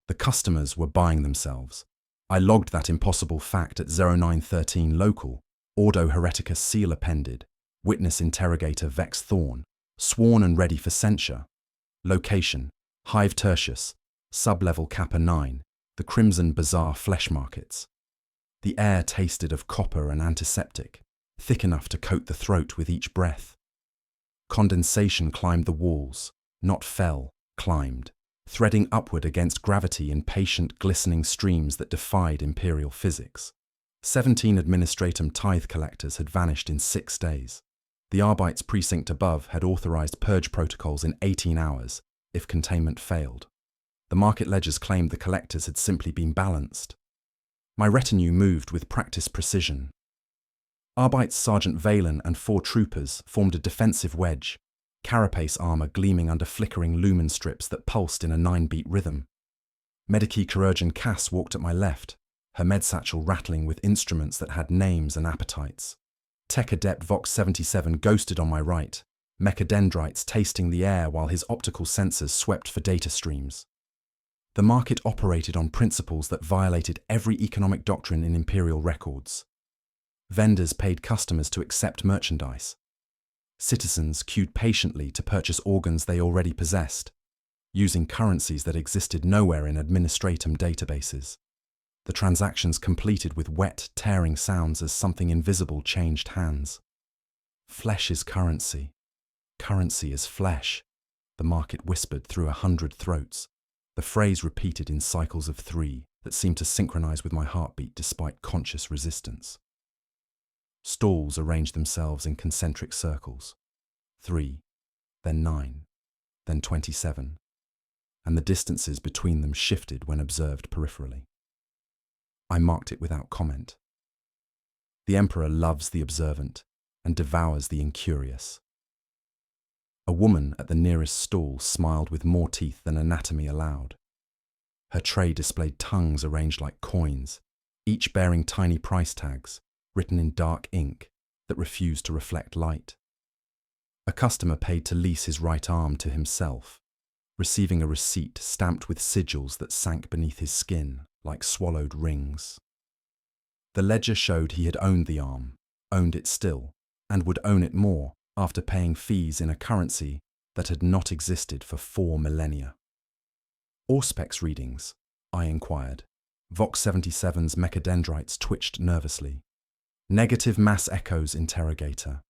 The customers were buying themselves. I logged that impossible fact at 0913 local, Ordo Hereticus seal appended, witness interrogator Vex Thorn, sworn and ready for censure. Location, Hive Tertius, sub-level Kappa 9, the Crimson Bazaar flesh markets. The air tasted of copper and antiseptic, thick enough to coat the throat with each breath. Condensation climbed the walls, not fell, climbed, threading upward against gravity in patient, glistening streams that defied imperial physics. 17 administratum tithe collectors had vanished in 6 days. The Arbeits precinct above had authorized purge protocols in 18 hours, if containment failed. The market ledgers claimed the collectors had simply been balanced. My retinue moved with practiced precision. Arbeits Sergeant Valen and 4 troopers formed a defensive wedge, carapace armor gleaming under flickering lumen strips that pulsed in a 9-beat rhythm. Medici Chirurgeon Cass walked at my left, her med satchel rattling with instruments that had names and appetites. Tech Adept Vox 77 ghosted on my right, mechadendrites tasting the air while his optical sensors swept for data streams. The market operated on principles that violated every economic doctrine in imperial records. Vendors paid customers to accept merchandise. Citizens queued patiently to purchase organs they already possessed, using currencies that existed nowhere in administratum databases. The transactions completed with wet, tearing sounds as something invisible changed hands. Flesh is currency. Currency is flesh, the market whispered through 100 throats, the phrase repeated in cycles of 3 that seemed to synchronize with my heartbeat despite conscious resistance. Stalls arranged themselves in concentric circles. 3, then 9, then 27, and the distances between them shifted when observed peripherally. I marked it without comment. The Emperor loves the observant and devours the incurious. A woman at the nearest stall smiled with more teeth than anatomy allowed. Her tray displayed tongues arranged like coins, each bearing tiny price tags, written in dark ink that refused to reflect light. A customer paid to lease his right arm to himself, receiving a receipt stamped with sigils that sank beneath his skin like swallowed rings. The ledger showed he had owned the arm, owned it still, and would own it more after paying fees in a currency that had not existed for 4 millennia. Auspex readings, I inquired. Vox 77's mechadendrites twitched nervously. Negative mass echoes interrogator.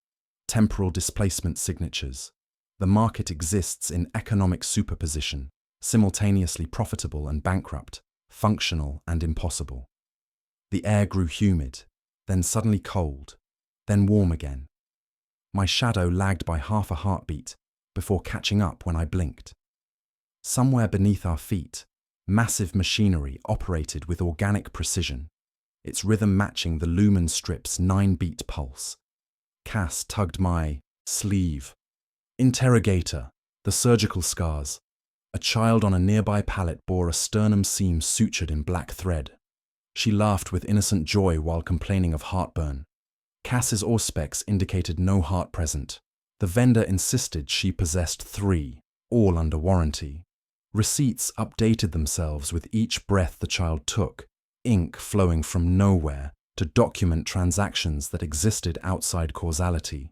Temporal displacement signatures. The market exists in economic superposition, simultaneously profitable and bankrupt, functional and impossible. The air grew humid, then suddenly cold, then warm again. My shadow lagged by half a heartbeat before catching up when I blinked. Somewhere beneath our feet, massive machinery operated with organic precision, its rhythm matching the lumen strip's 9-beat pulse. Cass tugged my sleeve. Interrogator, the surgical scars. A child on a nearby pallet bore a sternum seam sutured in black thread. She laughed with innocent joy while complaining of heartburn. Cass's auspex indicated no heart present. The vendor insisted she possessed 3, all under warranty. Receipts updated themselves with each breath the child took, ink flowing from nowhere to document transactions that existed outside causality.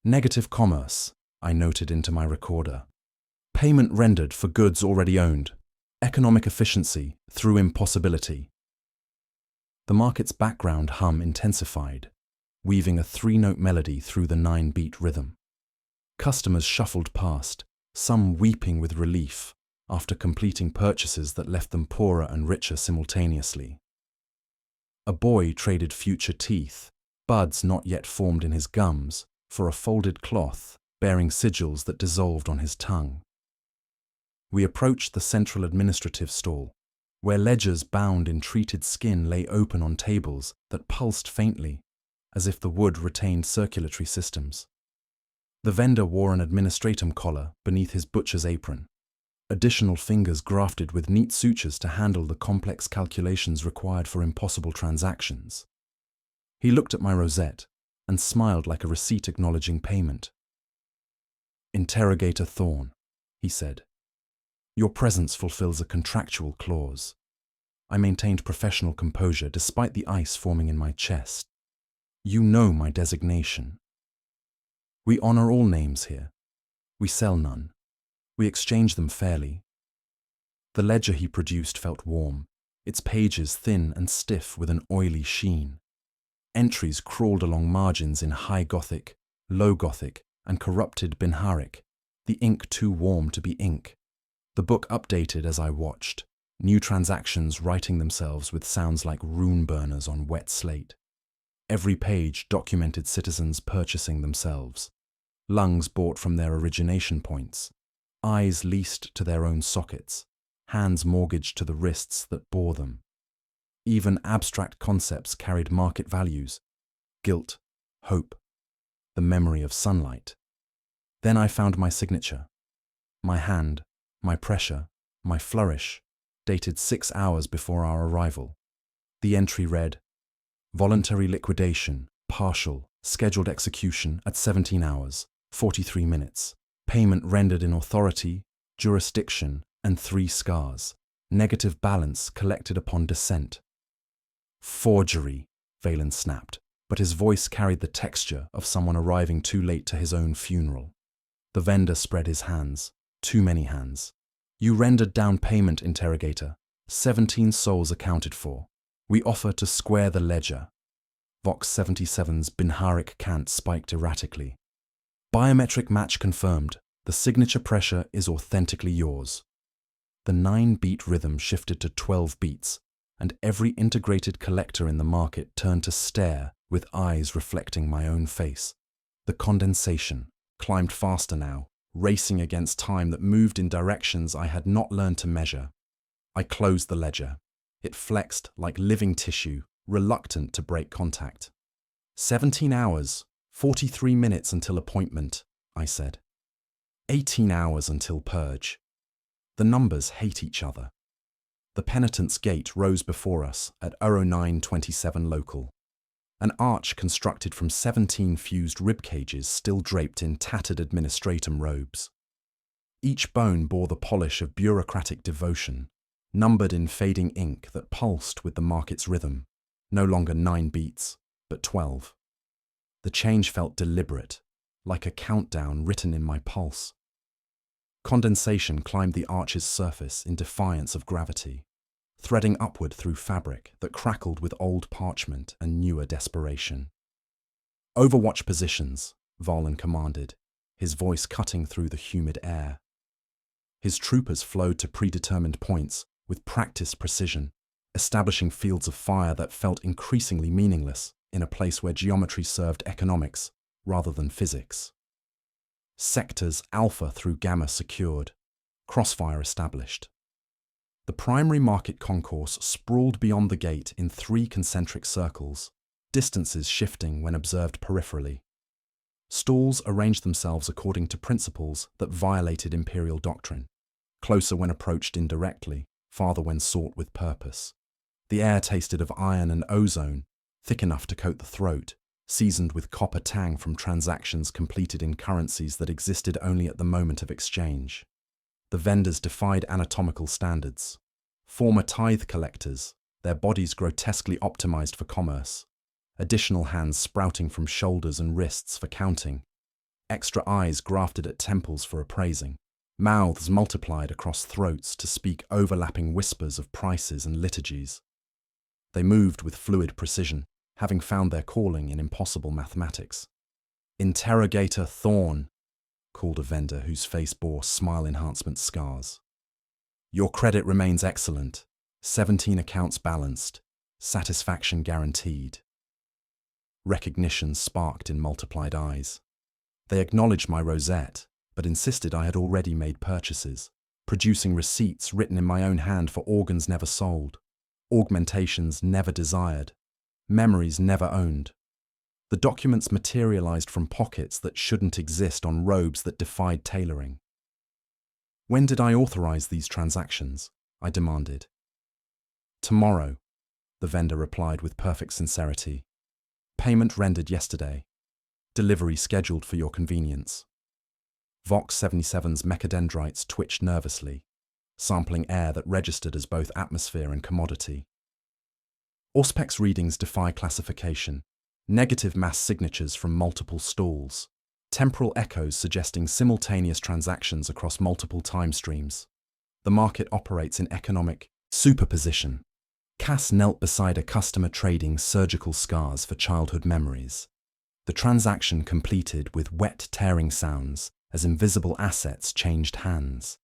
Negative commerce, I noted into my recorder. Payment rendered for goods already owned. Economic efficiency through impossibility. The market's background hum intensified, weaving a 3-note melody through the 9-beat rhythm. Customers shuffled past, some weeping with relief after completing purchases that left them poorer and richer simultaneously. A boy traded future teeth, buds not yet formed in his gums, for a folded cloth bearing sigils that dissolved on his tongue. We approached the central administrative stall, where ledgers bound in treated skin lay open on tables that pulsed faintly, as if the wood retained circulatory systems. The vendor wore an administratum collar beneath his butcher's apron, additional fingers grafted with neat sutures to handle the complex calculations required for impossible transactions. He looked at my rosette and smiled like a receipt acknowledging payment. Interrogator Thorn, he said. Your presence fulfills a contractual clause. I maintained professional composure despite the ice forming in my chest. You know my designation. We honor all names here. We sell none. We exchange them fairly. The ledger he produced felt warm, its pages thin and stiff with an oily sheen. Entries crawled along margins in high Gothic, low Gothic, and corrupted Binharic, the ink too warm to be ink. The book updated as I watched, new transactions writing themselves with sounds like rune burners on wet slate. Every page documented citizens purchasing themselves, lungs bought from their origination points, eyes leased to their own sockets, hands mortgaged to the wrists that bore them. Even abstract concepts carried market values: guilt, hope, the memory of sunlight. Then I found my signature. My hand, my pressure, my flourish, dated 6 hours before our arrival. The entry read, "Voluntary liquidation, partial, scheduled execution at 17 hours, 43 minutes. Payment rendered in authority, jurisdiction, and 3 scars. Negative balance collected upon descent." Forgery, Valen snapped, but his voice carried the texture of someone arriving too late to his own funeral. The vendor spread his hands, too many hands. "You rendered down payment, interrogator. 17 souls accounted for. We offer to square the ledger." Vox 77's Binharic cant spiked erratically. "Biometric match confirmed. The signature pressure is authentically yours." The 9-beat rhythm shifted to 12 beats, and every integrated collector in the market turned to stare with eyes reflecting my own face. The condensation climbed faster now, racing against time that moved in directions I had not learned to measure. I closed the ledger. It flexed like living tissue, reluctant to break contact. 17 hours, 43 minutes until appointment, I said. 18 hours until purge. The numbers hate each other. The penitent's gate rose before us at 0927 local. An arch constructed from 17 fused rib cages still draped in tattered administratum robes. Each bone bore the polish of bureaucratic devotion, numbered in fading ink that pulsed with the market's rhythm, no longer 9 beats, but 12. The change felt deliberate, like a countdown written in my pulse. Condensation climbed the arch's surface in defiance of gravity, threading upward through fabric that crackled with old parchment and newer desperation. "Overwatch positions," Valen commanded, his voice cutting through the humid air. His troopers flowed to predetermined points with practiced precision, establishing fields of fire that felt increasingly meaningless in a place where geometry served economics rather than physics. Sectors Alpha through Gamma secured, crossfire established. The primary market concourse sprawled beyond the gate in 3 concentric circles, distances shifting when observed peripherally. Stalls arranged themselves according to principles that violated imperial doctrine, closer when approached indirectly, farther when sought with purpose. The air tasted of iron and ozone, thick enough to coat the throat, seasoned with copper tang from transactions completed in currencies that existed only at the moment of exchange. The vendors defied anatomical standards. Former tithe collectors, their bodies grotesquely optimized for commerce. Additional hands sprouting from shoulders and wrists for counting. Extra eyes grafted at temples for appraising. Mouths multiplied across throats to speak overlapping whispers of prices and liturgies. They moved with fluid precision, having found their calling in impossible mathematics. "Interrogator Thorn," called a vendor whose face bore smile enhancement scars. "Your credit remains excellent. 17 accounts balanced. Satisfaction guaranteed." Recognition sparked in multiplied eyes. They acknowledged my rosette, but insisted I had already made purchases, producing receipts written in my own hand for organs never sold, augmentations never desired, memories never owned. The documents materialized from pockets that shouldn't exist on robes that defied tailoring. "When did I authorize these transactions?" I demanded. "Tomorrow," the vendor replied with perfect sincerity. "Payment rendered yesterday. Delivery scheduled for your convenience." Vox 77's mechadendrites twitched nervously. sampling air that registered as both atmosphere and commodity. Auspex readings defy classification. Negative mass signatures from multiple stalls. Temporal echoes suggesting simultaneous transactions across multiple time streams. The market operates in economic superposition. Cass knelt beside a customer trading surgical scars for childhood memories. The transaction completed with wet tearing sounds as invisible assets changed hands.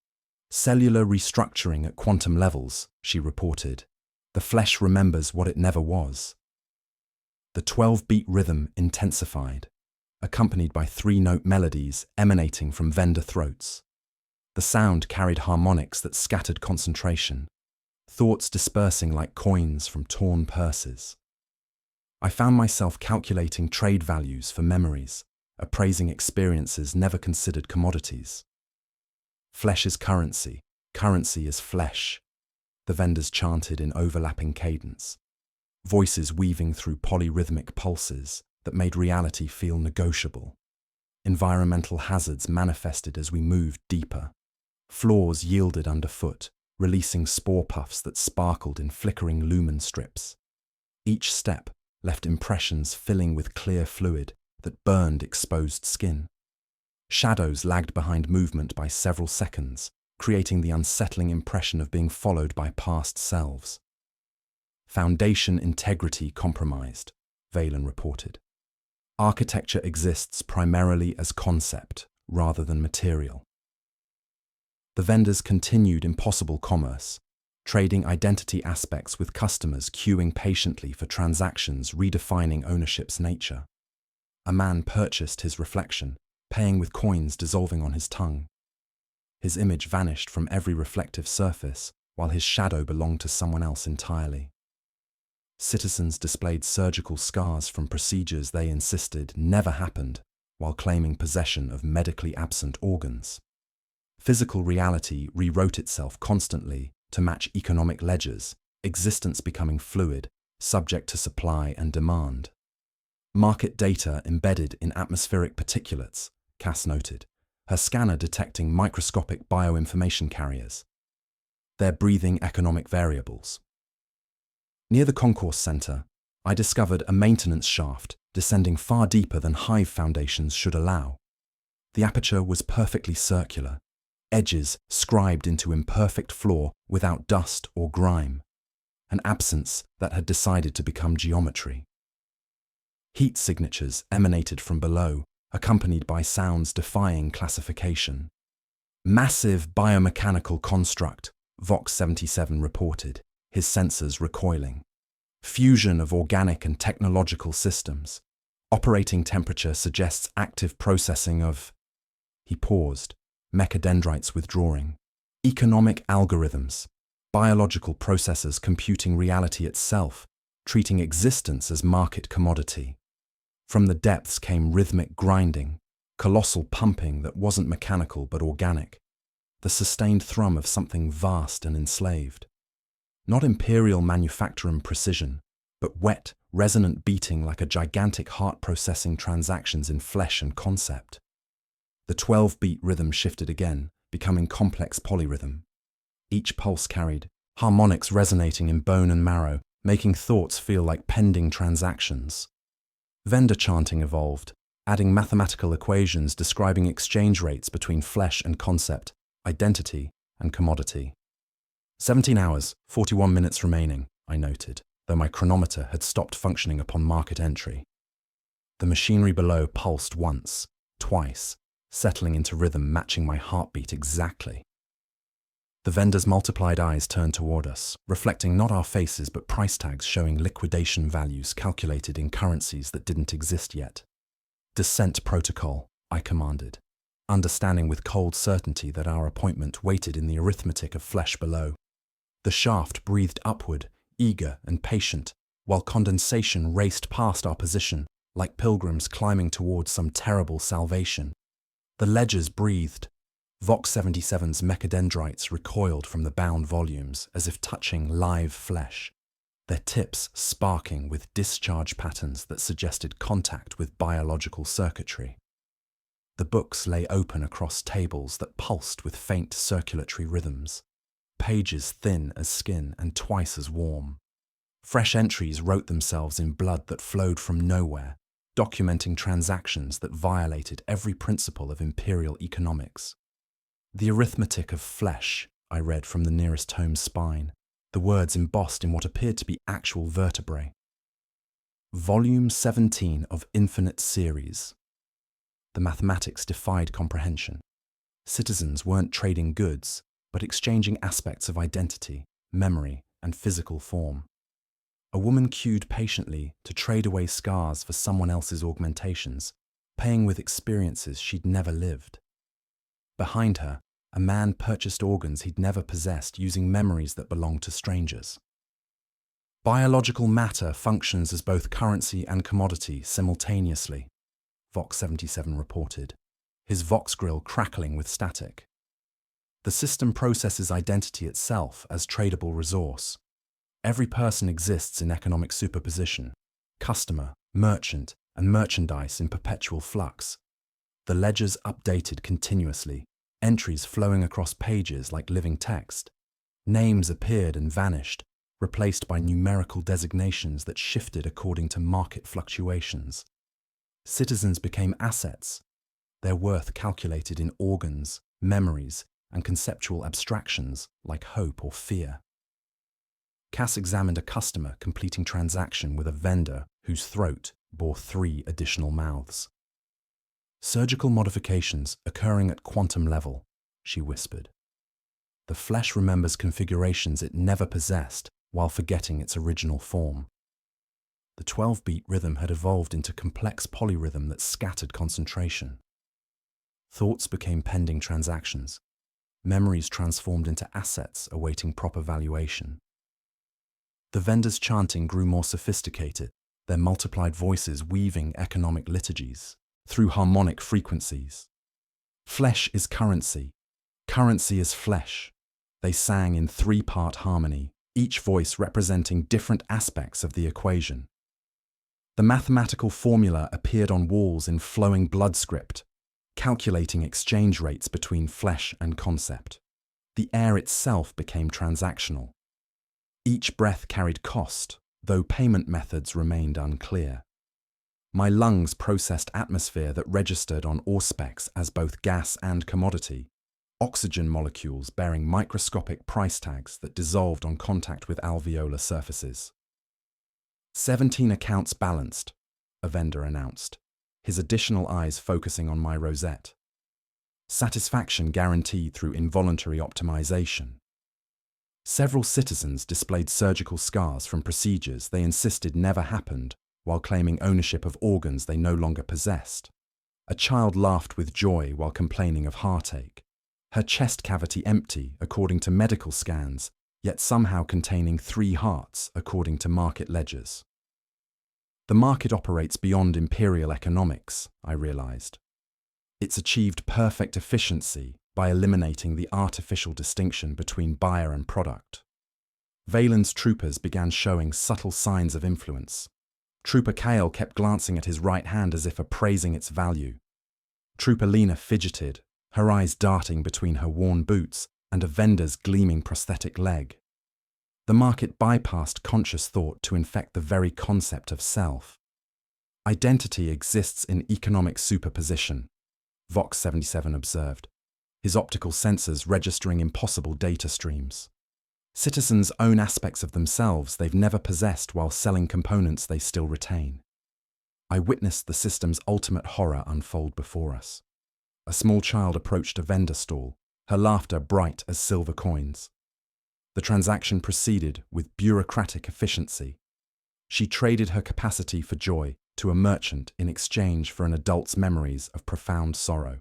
Cellular restructuring at quantum levels, she reported. The flesh remembers what it never was. The 12-beat rhythm intensified, accompanied by 3-note melodies emanating from vendor throats. The sound carried harmonics that scattered concentration, thoughts dispersing like coins from torn purses. I found myself calculating trade values for memories, appraising experiences never considered commodities. Flesh is currency, currency is flesh, the vendors chanted in overlapping cadence, voices weaving through polyrhythmic pulses that made reality feel negotiable. Environmental hazards manifested as we moved deeper. Floors yielded underfoot, releasing spore puffs that sparkled in flickering lumen strips. Each step left impressions filling with clear fluid that burned exposed skin. Shadows lagged behind movement by several seconds, creating the unsettling impression of being followed by past selves. Foundation integrity compromised, Valen reported. Architecture exists primarily as concept, rather than material. The vendors continued impossible commerce, trading identity aspects with customers queuing patiently for transactions redefining ownership's nature. A man purchased his reflection, paying with coins dissolving on his tongue. His image vanished from every reflective surface, while his shadow belonged to someone else entirely. Citizens displayed surgical scars from procedures they insisted never happened, while claiming possession of medically absent organs. Physical reality rewrote itself constantly to match economic ledgers, existence becoming fluid, subject to supply and demand. Market data embedded in atmospheric particulates, Cass noted, her scanner detecting microscopic bioinformation carriers. They're breathing economic variables. Near the concourse center, I discovered a maintenance shaft descending far deeper than hive foundations should allow. The aperture was perfectly circular, edges scribed into imperfect floor without dust or grime, an absence that had decided to become geometry. Heat signatures emanated from below, accompanied by sounds defying classification. Massive biomechanical construct, Vox 77 reported, his sensors recoiling. Fusion of organic and technological systems. Operating temperature suggests active processing of... He paused, mechadendrites withdrawing. Economic algorithms. Biological processors computing reality itself, treating existence as market commodity. From the depths came rhythmic grinding, colossal pumping that wasn't mechanical but organic, the sustained thrum of something vast and enslaved. Not imperial manufacturing precision, but wet, resonant beating like a gigantic heart processing transactions in flesh and concept. The 12-beat rhythm shifted again, becoming complex polyrhythm. Each pulse carried harmonics resonating in bone and marrow, making thoughts feel like pending transactions. Vendor chanting evolved, adding mathematical equations describing exchange rates between flesh and concept, identity and commodity. 17 hours, 41 minutes remaining, I noted, though my chronometer had stopped functioning upon market entry. The machinery below pulsed once, twice, settling into rhythm matching my heartbeat exactly. The vendor's multiplied eyes turned toward us, reflecting not our faces but price tags showing liquidation values calculated in currencies that didn't exist yet. Descent protocol, I commanded, understanding with cold certainty that our appointment waited in the arithmetic of flesh below. The shaft breathed upward, eager and patient, while condensation raced past our position, like pilgrims climbing towards some terrible salvation. The ledgers breathed. Vox 77's mechadendrites recoiled from the bound volumes as if touching live flesh, their tips sparking with discharge patterns that suggested contact with biological circuitry. The books lay open across tables that pulsed with faint circulatory rhythms. pages thin as skin and twice as warm. Fresh entries wrote themselves in blood that flowed from nowhere, documenting transactions that violated every principle of imperial economics. The arithmetic of flesh, I read from the nearest tome's spine, the words embossed in what appeared to be actual vertebrae. Volume 17 of Infinite Series. The mathematics defied comprehension. Citizens weren't trading goods, but exchanging aspects of identity, memory, and physical form. A woman queued patiently to trade away scars for someone else's augmentations, paying with experiences she'd never lived. Behind her, a man purchased organs he'd never possessed using memories that belonged to strangers. Biological matter functions as both currency and commodity simultaneously, Vox 77 reported, his Vox grill crackling with static. The system processes identity itself as tradable resource. Every person exists in economic superposition, customer, merchant, and merchandise in perpetual flux. The ledgers updated continuously, entries flowing across pages like living text. Names appeared and vanished, replaced by numerical designations that shifted according to market fluctuations. Citizens became assets, their worth calculated in organs, memories, and conceptual abstractions like hope or fear. Cass examined a customer completing transaction with a vendor whose throat bore 3 additional mouths. Surgical modifications occurring at quantum level, she whispered. The flesh remembers configurations it never possessed while forgetting its original form. The 12-beat rhythm had evolved into complex polyrhythm that scattered concentration. Thoughts became pending transactions. Memories transformed into assets awaiting proper valuation. The vendors' chanting grew more sophisticated, their multiplied voices weaving economic liturgies through harmonic frequencies. Flesh is currency. Currency is flesh. They sang in 3-part harmony, each voice representing different aspects of the equation. The mathematical formula appeared on walls in flowing blood script, calculating exchange rates between flesh and concept. The air itself became transactional. Each breath carried cost, though payment methods remained unclear. My lungs processed atmosphere that registered on auspex as both gas and commodity, oxygen molecules bearing microscopic price tags that dissolved on contact with alveolar surfaces. 17 accounts balanced, a vendor announced, his additional eyes focusing on my rosette. Satisfaction guaranteed through involuntary optimization. Several citizens displayed surgical scars from procedures they insisted never happened while claiming ownership of organs they no longer possessed. A child laughed with joy while complaining of heartache, her chest cavity empty according to medical scans, yet somehow containing 3 hearts according to market ledgers. The market operates beyond imperial economics, I realized. It's achieved perfect efficiency by eliminating the artificial distinction between buyer and product. Valen's troopers began showing subtle signs of influence. Trooper Kale kept glancing at his right hand as if appraising its value. Trooper Lena fidgeted, her eyes darting between her worn boots and a vendor's gleaming prosthetic leg. The market bypassed conscious thought to infect the very concept of self. Identity exists in economic superposition, Vox 77 observed, his optical sensors registering impossible data streams. Citizens own aspects of themselves they've never possessed while selling components they still retain. I witnessed the system's ultimate horror unfold before us. A small child approached a vendor stall, her laughter bright as silver coins. The transaction proceeded with bureaucratic efficiency. She traded her capacity for joy to a merchant in exchange for an adult's memories of profound sorrow.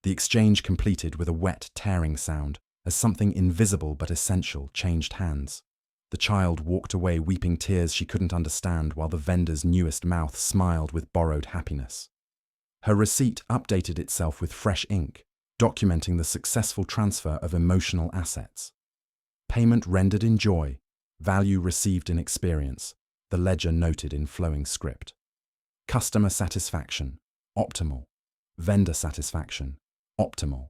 The exchange completed with a wet, tearing sound as something invisible but essential changed hands. The child walked away weeping tears she couldn't understand while the vendor's newest mouth smiled with borrowed happiness. Her receipt updated itself with fresh ink, documenting the successful transfer of emotional assets. Payment rendered in joy, value received in experience, the ledger noted in flowing script. Customer satisfaction, optimal. Vendor satisfaction, optimal.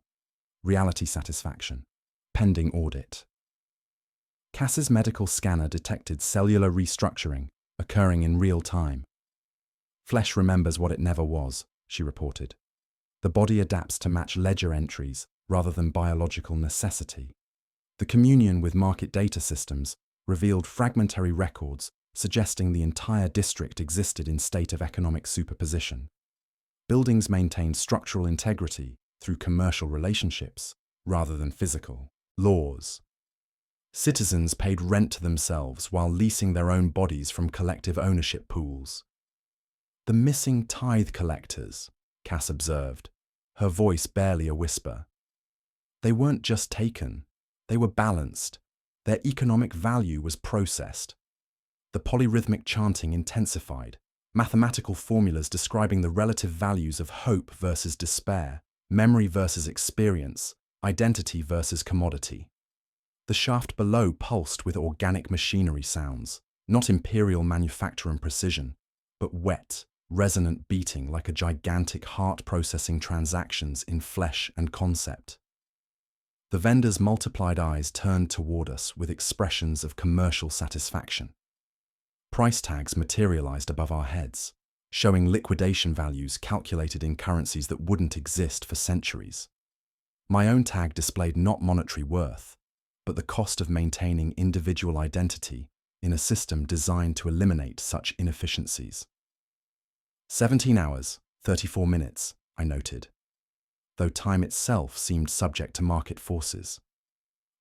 Reality satisfaction, pending audit. Cass's medical scanner detected cellular restructuring occurring in real time. Flesh remembers what it never was, she reported. The body adapts to match ledger entries rather than biological necessity. The communion with market data systems revealed fragmentary records suggesting the entire district existed in state of economic superposition. Buildings maintained structural integrity through commercial relationships rather than physical laws. Citizens paid rent to themselves while leasing their own bodies from collective ownership pools. The missing tithe collectors, Cass observed, her voice barely a whisper. They weren't just taken, they were balanced. Their economic value was processed. The polyrhythmic chanting intensified, mathematical formulas describing the relative values of hope versus despair, memory versus experience, identity versus commodity. The shaft below pulsed with organic machinery sounds, not imperial manufacture and precision, but wet, resonant beating like a gigantic heart processing transactions in flesh and concept. The vendor's multiplied eyes turned toward us with expressions of commercial satisfaction. Price tags materialized above our heads, showing liquidation values calculated in currencies that wouldn't exist for centuries. My own tag displayed not monetary worth, but the cost of maintaining individual identity in a system designed to eliminate such inefficiencies. 17 hours, 34 minutes, I noted, though time itself seemed subject to market forces.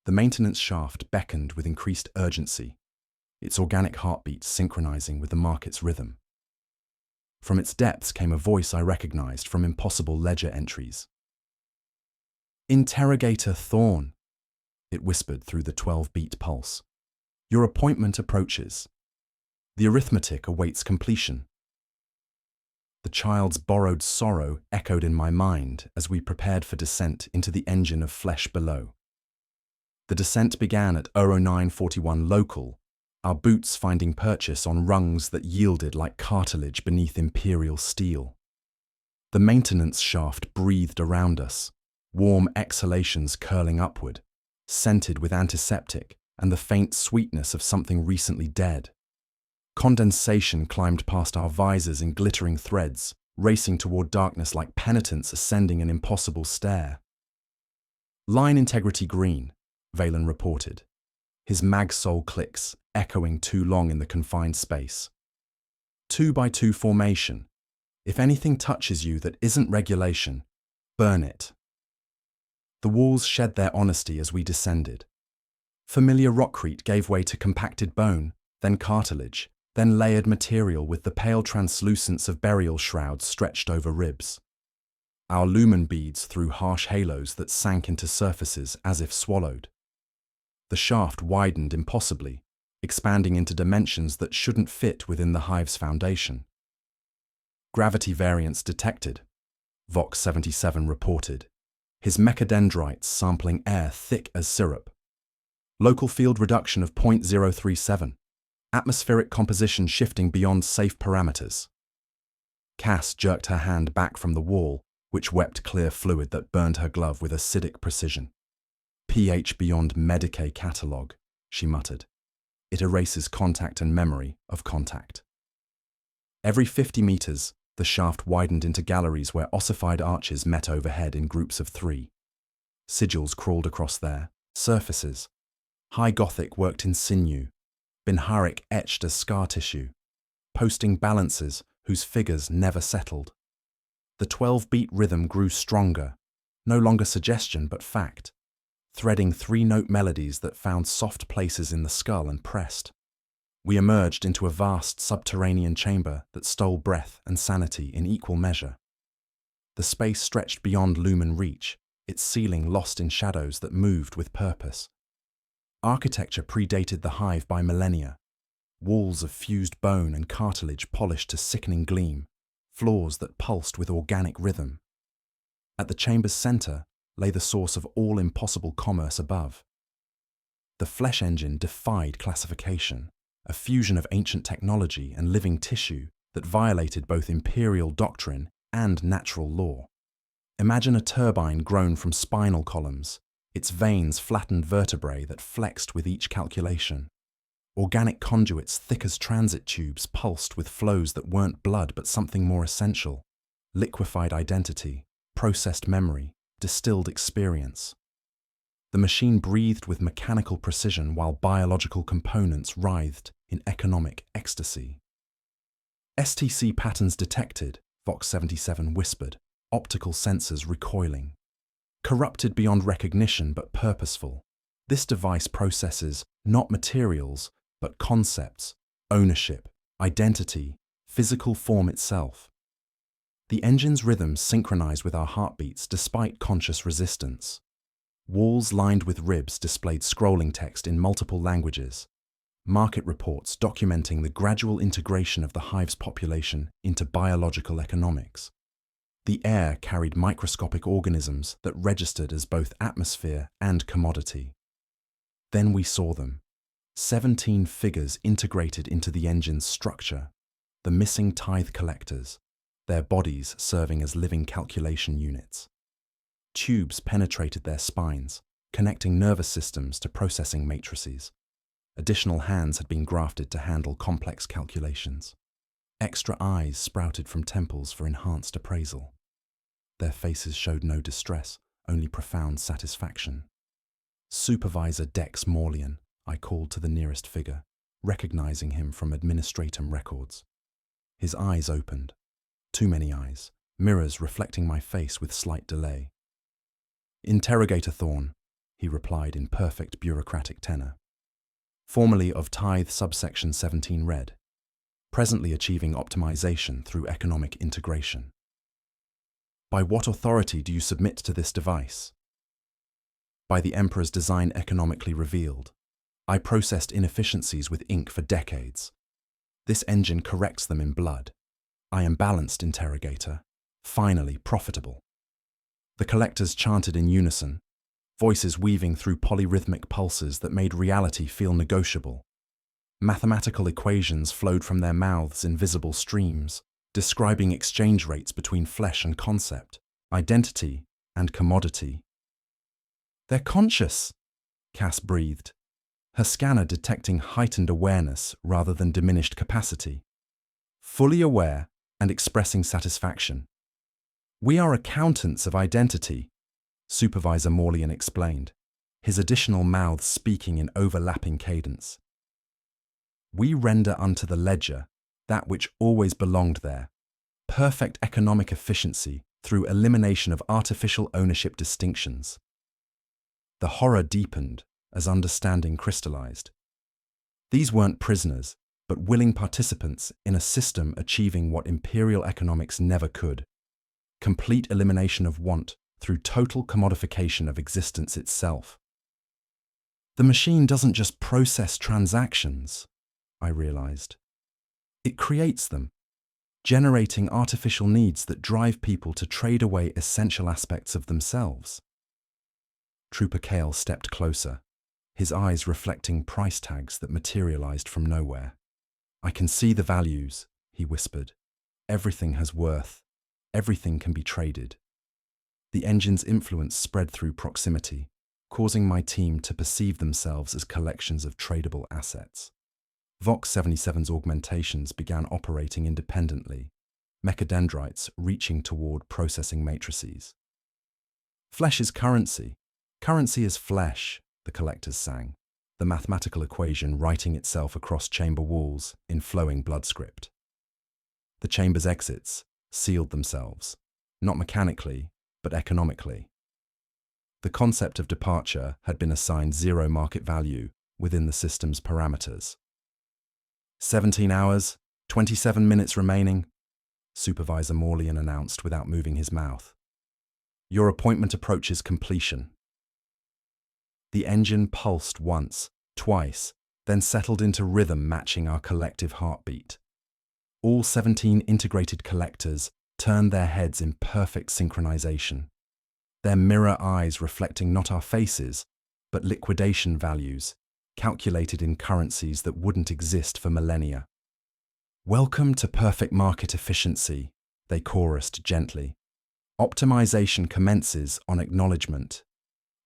The maintenance shaft beckoned with increased urgency, its organic heartbeat synchronizing with the market's rhythm. From its depths came a voice I recognized from impossible ledger entries. "Interrogator Thorn," it whispered through the 12-beat pulse. "Your appointment approaches. The arithmetic awaits completion." The child's borrowed sorrow echoed in my mind as we prepared for descent into the engine of flesh below. The descent began at 0941 local, our boots finding purchase on rungs that yielded like cartilage beneath imperial steel. The maintenance shaft breathed around us, warm exhalations curling upward, scented with antiseptic and the faint sweetness of something recently dead. Condensation climbed past our visors in glittering threads, racing toward darkness like penitents ascending an impossible stair. "Line integrity green," Valen reported, his mag-sol clicks echoing too long in the confined space. 2x2 formation. If anything touches you that isn't regulation, burn it. The walls shed their honesty as we descended. Familiar rockcrete gave way to compacted bone, then cartilage, then layered material with the pale translucence of burial shrouds stretched over ribs. Our lumen beads threw harsh halos that sank into surfaces as if swallowed. The shaft widened impossibly, expanding into dimensions that shouldn't fit within the hive's foundation. "Gravity variance detected," Vox 77 reported, his mechadendrites sampling air thick as syrup. "Local field reduction of 0.037. Atmospheric composition shifting beyond safe parameters." Cass jerked her hand back from the wall, which wept clear fluid that burned her glove with acidic precision. "pH beyond Medicaid catalogue," she muttered. "It erases contact and memory of contact." Every 50 meters, the shaft widened into galleries where ossified arches met overhead in groups of 3. Sigils crawled across their surfaces. High Gothic worked in sinew, Binharic etched as scar tissue, posting balances whose figures never settled. The 12-beat rhythm grew stronger, no longer suggestion but fact, threading 3-note melodies that found soft places in the skull and pressed. We emerged into a vast subterranean chamber that stole breath and sanity in equal measure. The space stretched beyond lumen reach, its ceiling lost in shadows that moved with purpose. Architecture predated the hive by millennia. Walls of fused bone and cartilage polished to sickening gleam, floors that pulsed with organic rhythm. At the chamber's center lay the source of all impossible commerce above. The flesh engine defied classification, a fusion of ancient technology and living tissue that violated both imperial doctrine and natural law. Imagine a turbine grown from spinal columns, its veins flattened vertebrae that flexed with each calculation. Organic conduits thick as transit tubes pulsed with flows that weren't blood but something more essential: liquefied identity, processed memory, distilled experience. The machine breathed with mechanical precision while biological components writhed in economic ecstasy. STC patterns detected, Vox 77 whispered, optical sensors recoiling. Corrupted beyond recognition but purposeful, this device processes not materials but concepts, ownership, identity, physical form itself. The engine's rhythms synchronize with our heartbeats despite conscious resistance. Walls lined with ribs displayed scrolling text in multiple languages, market reports documenting the gradual integration of the hive's population into biological economics. The air carried microscopic organisms that registered as both atmosphere and commodity. Then we saw them, 17 figures integrated into the engine's structure, the missing tithe collectors, their bodies serving as living calculation units. Tubes penetrated their spines, connecting nervous systems to processing matrices. Additional hands had been grafted to handle complex calculations. Extra eyes sprouted from temples for enhanced appraisal. Their faces showed no distress, only profound satisfaction. Supervisor Dex Morlian, I called to the nearest figure, recognizing him from administratum records. His eyes opened. Too many eyes, mirrors reflecting my face with slight delay. Interrogator Thorne, he replied in perfect bureaucratic tenor. Formerly of Tithe subsection 17 Red, presently achieving optimization through economic integration. By what authority do you submit to this device? By the Emperor's design economically revealed. I processed inefficiencies with ink for decades. This engine corrects them in blood. I am balanced, interrogator, finally profitable. The collectors chanted in unison, voices weaving through polyrhythmic pulses that made reality feel negotiable. Mathematical equations flowed from their mouths in visible streams, describing exchange rates between flesh and concept, identity and commodity. They're conscious, Cass breathed, her scanner detecting heightened awareness rather than diminished capacity. Fully aware and expressing satisfaction. We are accountants of identity, Supervisor Morlian explained, his additional mouths speaking in overlapping cadence. We render unto the ledger that which always belonged there, perfect economic efficiency through elimination of artificial ownership distinctions. The horror deepened as understanding crystallized. These weren't prisoners, but willing participants in a system achieving what imperial economics never could: complete elimination of want through total commodification of existence itself. The machine doesn't just process transactions, I realized. It creates them, generating artificial needs that drive people to trade away essential aspects of themselves. Trooper Kale stepped closer, his eyes reflecting price tags that materialized from nowhere. I can see the values, he whispered. Everything has worth. Everything can be traded. The engine's influence spread through proximity, causing my team to perceive themselves as collections of tradable assets. Vox 77's augmentations began operating independently, mechadendrites reaching toward processing matrices. Flesh is currency. Currency is flesh, the collectors sang, the mathematical equation writing itself across chamber walls in flowing blood script. The chamber's exits sealed themselves, not mechanically, but economically. The concept of departure had been assigned zero market value within the system's parameters. 17 hours, 27 minutes remaining, Supervisor Morlian announced without moving his mouth. Your appointment approaches completion. The engine pulsed once, twice, then settled into rhythm matching our collective heartbeat. All 17 integrated collectors turned their heads in perfect synchronization, their mirror eyes reflecting not our faces, but liquidation values, calculated in currencies that wouldn't exist for millennia. Welcome to perfect market efficiency, they chorused gently. Optimization commences on acknowledgement.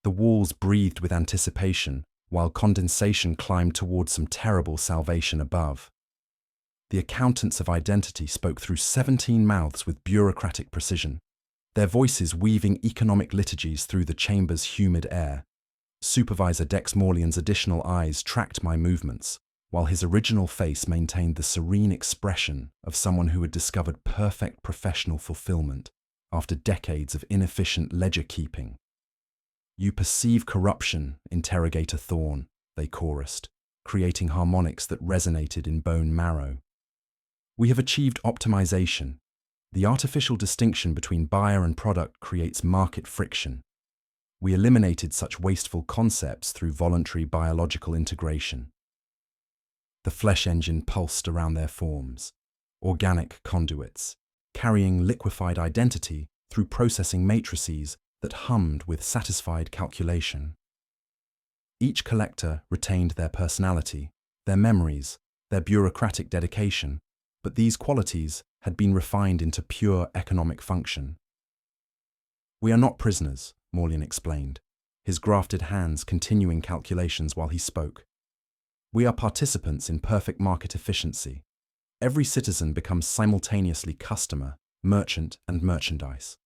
The walls breathed with anticipation, while condensation climbed towards some terrible salvation above. The accountants of identity spoke through 17 mouths with bureaucratic precision, their voices weaving economic liturgies through the chamber's humid air. Supervisor Dex Morlian's additional eyes tracked my movements, while his original face maintained the serene expression of someone who had discovered perfect professional fulfillment after decades of inefficient ledger-keeping. "You perceive corruption, Interrogator Thorne," they chorused, creating harmonics that resonated in bone marrow. "We have achieved optimization. The artificial distinction between buyer and product creates market friction. We eliminated such wasteful concepts through voluntary biological integration." The flesh engine pulsed around their forms, organic conduits, carrying liquefied identity through processing matrices that hummed with satisfied calculation. Each collector retained their personality, their memories, their bureaucratic dedication, but these qualities had been refined into pure economic function. "We are not prisoners," Morlian explained, his grafted hands continuing calculations while he spoke. "We are participants in perfect market efficiency. Every citizen becomes simultaneously customer, merchant, and merchandise.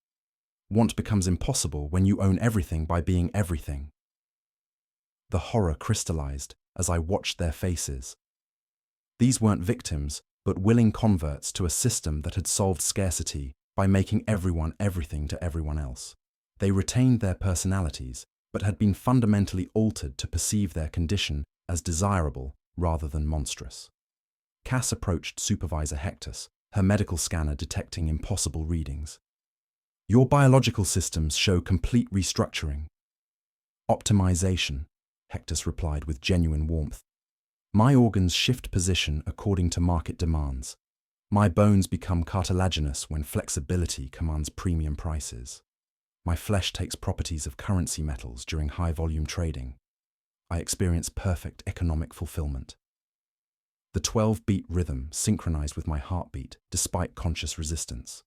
Want becomes impossible when you own everything by being everything." The horror crystallized as I watched their faces. These weren't victims, but willing converts to a system that had solved scarcity by making everyone everything to everyone else. They retained their personalities, but had been fundamentally altered to perceive their condition as desirable rather than monstrous. Cass approached Supervisor Hectus, her medical scanner detecting impossible readings. "Your biological systems show complete restructuring." "Optimization," Hectus replied with genuine warmth. "My organs shift position according to market demands. My bones become cartilaginous when flexibility commands premium prices. My flesh takes properties of currency metals during high-volume trading. I experience perfect economic fulfillment." The 12-beat rhythm synchronized with my heartbeat despite conscious resistance.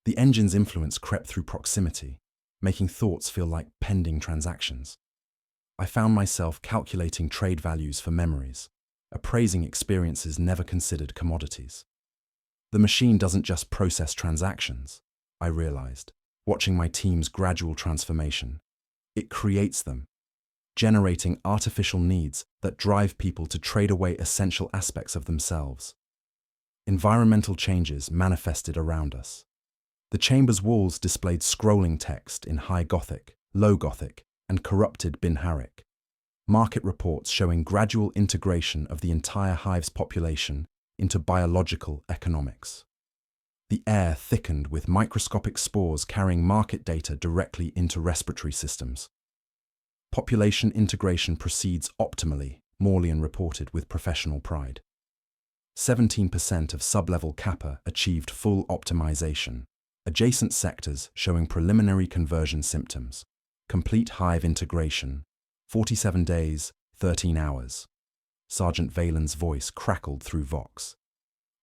The engine's influence crept through proximity, making thoughts feel like pending transactions. I found myself calculating trade values for memories, appraising experiences never considered commodities. The machine doesn't just process transactions, I realized, watching my team's gradual transformation. It creates them, generating artificial needs that drive people to trade away essential aspects of themselves. Environmental changes manifested around us. The chamber's walls displayed scrolling text in High Gothic, Low Gothic, and corrupted Binharic. Market reports showing gradual integration of the entire hive's population into biological economics. The air thickened with microscopic spores carrying market data directly into respiratory systems. "Population integration proceeds optimally," Morlian reported with professional pride. 17% of sub-level Kappa achieved full optimization. Adjacent sectors showing preliminary conversion symptoms. Complete hive integration. 47 days, 13 hours. Sergeant Valen's voice crackled through Vox.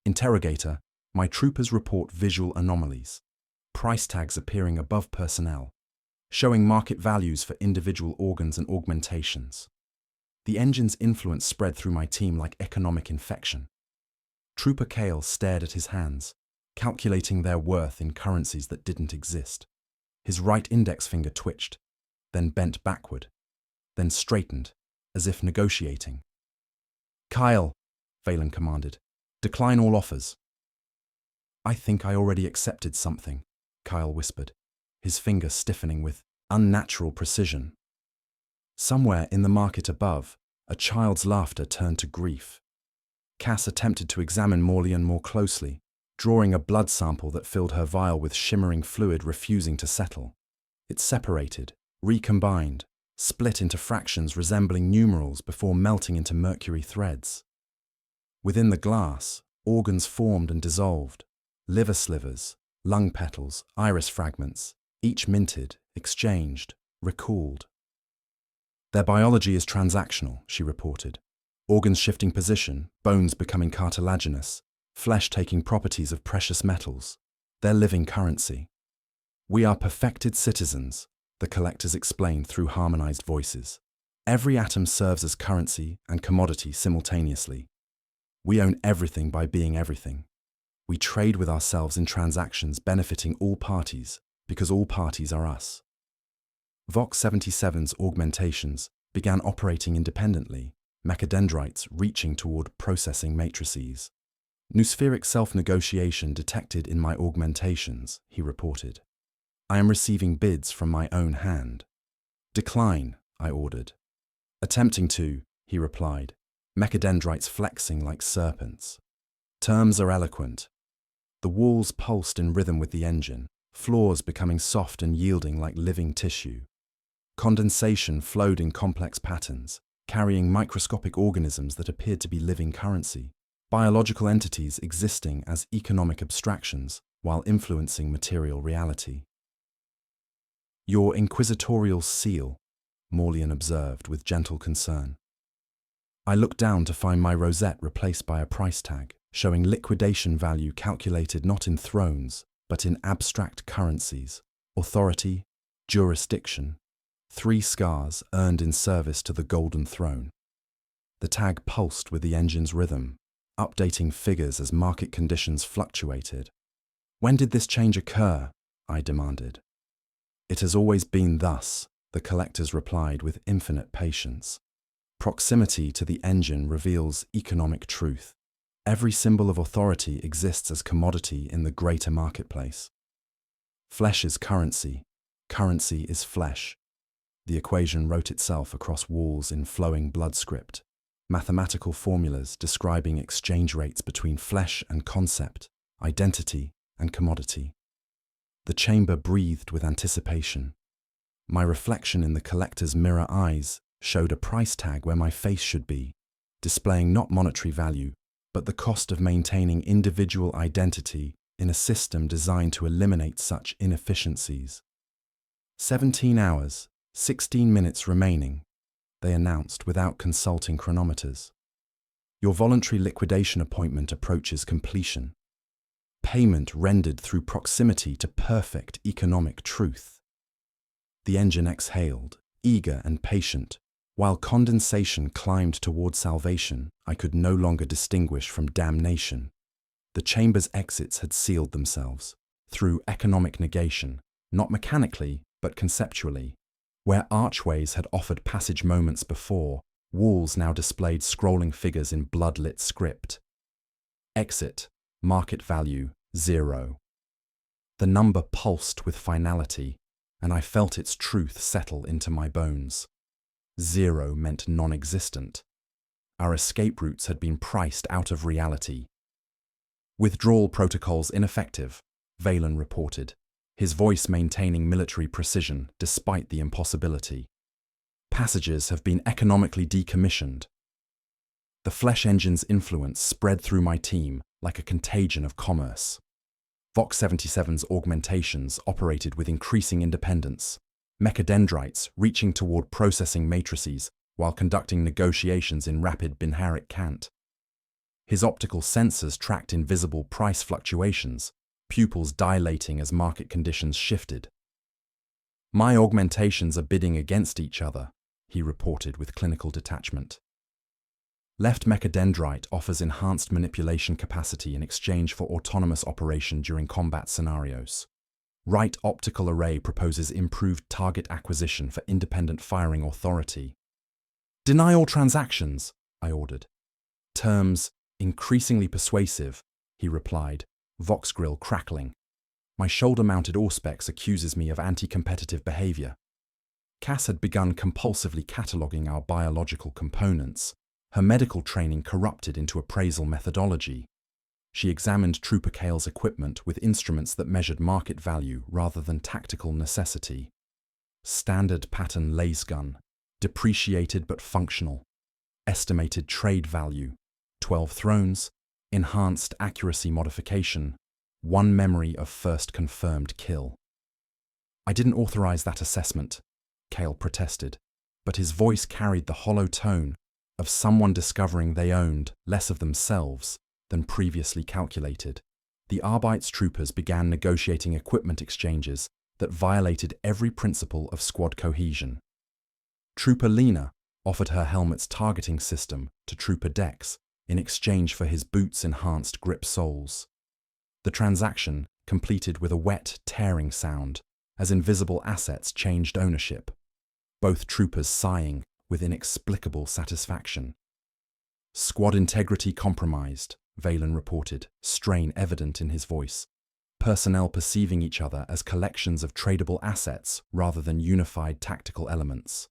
"Interrogator, my troopers report visual anomalies. Price tags appearing above personnel, showing market values for individual organs and augmentations." The engine's influence spread through my team like economic infection. Trooper Kale stared at his hands, calculating their worth in currencies that didn't exist. His right index finger twitched, then bent backward, then straightened, as if negotiating. "Kyle," Valen commanded, "decline all offers." "I think I already accepted something," Kyle whispered, his finger stiffening with unnatural precision. Somewhere in the market above, a child's laughter turned to grief. Cass attempted to examine Morlian more closely, drawing a blood sample that filled her vial with shimmering fluid refusing to settle. It separated, recombined, split into fractions resembling numerals before melting into mercury threads. Within the glass, organs formed and dissolved, liver slivers, lung petals, iris fragments, each minted, exchanged, recalled. "Their biology is transactional," she reported. "Organs shifting position, bones becoming cartilaginous, flesh taking properties of precious metals. They're living currency. We are perfected citizens, the collectors explained through harmonized voices. Every atom serves as currency and commodity simultaneously. We own everything by being everything. We trade with ourselves in transactions benefiting all parties because all parties are us. Vox 77's augmentations began operating independently, mechadendrites reaching toward processing matrices. Noospheric self-negotiation detected in my augmentations, he reported. I am receiving bids from my own hand. Decline, I ordered. Attempting to, he replied, mechadendrites flexing like serpents. Terms are eloquent. The walls pulsed in rhythm with the engine, floors becoming soft and yielding like living tissue. Condensation flowed in complex patterns, carrying microscopic organisms that appeared to be living currency, biological entities existing as economic abstractions while influencing material reality. Your inquisitorial seal, Morlian observed with gentle concern. I looked down to find my rosette replaced by a price tag, showing liquidation value calculated not in thrones, but in abstract currencies, authority, jurisdiction, 3 scars earned in service to the Golden Throne. The tag pulsed with the engine's rhythm, updating figures as market conditions fluctuated. When did this change occur? I demanded. It has always been thus, the collectors replied with infinite patience. Proximity to the engine reveals economic truth. Every symbol of authority exists as commodity in the greater marketplace. Flesh is currency. Currency is flesh. The equation wrote itself across walls in flowing blood script, mathematical formulas describing exchange rates between flesh and concept, identity and commodity. The chamber breathed with anticipation. My reflection in the collector's mirror eyes showed a price tag where my face should be, displaying not monetary value, but the cost of maintaining individual identity in a system designed to eliminate such inefficiencies. 17 hours, 16 minutes remaining, they announced without consulting chronometers. Your voluntary liquidation appointment approaches completion. Payment rendered through proximity to perfect economic truth. The engine exhaled, eager and patient. While condensation climbed toward salvation, I could no longer distinguish from damnation. The chamber's exits had sealed themselves, through economic negation, not mechanically, but conceptually. Where archways had offered passage moments before, walls now displayed scrolling figures in blood-lit script. Exit, market value, 0. The number pulsed with finality, and I felt its truth settle into my bones. 0 meant non-existent. Our escape routes had been priced out of reality. Withdrawal protocols ineffective, Valen reported, his voice maintaining military precision despite the impossibility. Passages have been economically decommissioned. The flesh engine's influence spread through my team like a contagion of commerce. Vox 77's augmentations operated with increasing independence, mechadendrites reaching toward processing matrices while conducting negotiations in rapid binaric cant. His optical sensors tracked invisible price fluctuations, pupils dilating as market conditions shifted. My augmentations are bidding against each other, he reported with clinical detachment. Left mechadendrite offers enhanced manipulation capacity in exchange for autonomous operation during combat scenarios. Right optical array proposes improved target acquisition for independent firing authority. Deny all transactions, I ordered. Terms increasingly persuasive, he replied, Vox grill crackling. My shoulder-mounted auspex accuses me of anti-competitive behavior. Cass had begun compulsively cataloguing our biological components, her medical training corrupted into appraisal methodology. She examined Trooper Kale's equipment with instruments that measured market value rather than tactical necessity. Standard pattern laser gun, depreciated but functional. Estimated trade value, 12 thrones, enhanced accuracy modification, 1 memory of first confirmed kill. I didn't authorize that assessment, Kale protested, but his voice carried the hollow tone of someone discovering they owned less of themselves than previously calculated. The Arbeitstroopers began negotiating equipment exchanges, that violated every principle of squad cohesion. Trooper Lena offered her helmet's targeting system to Trooper Dex in exchange for his boots' enhanced grip soles. The transaction completed with a wet, tearing sound as invisible assets changed ownership, both troopers sighing with inexplicable satisfaction. "Squad integrity compromised," Valen reported, strain evident in his voice. Personnel perceiving each other as collections of tradable assets rather than unified tactical elements.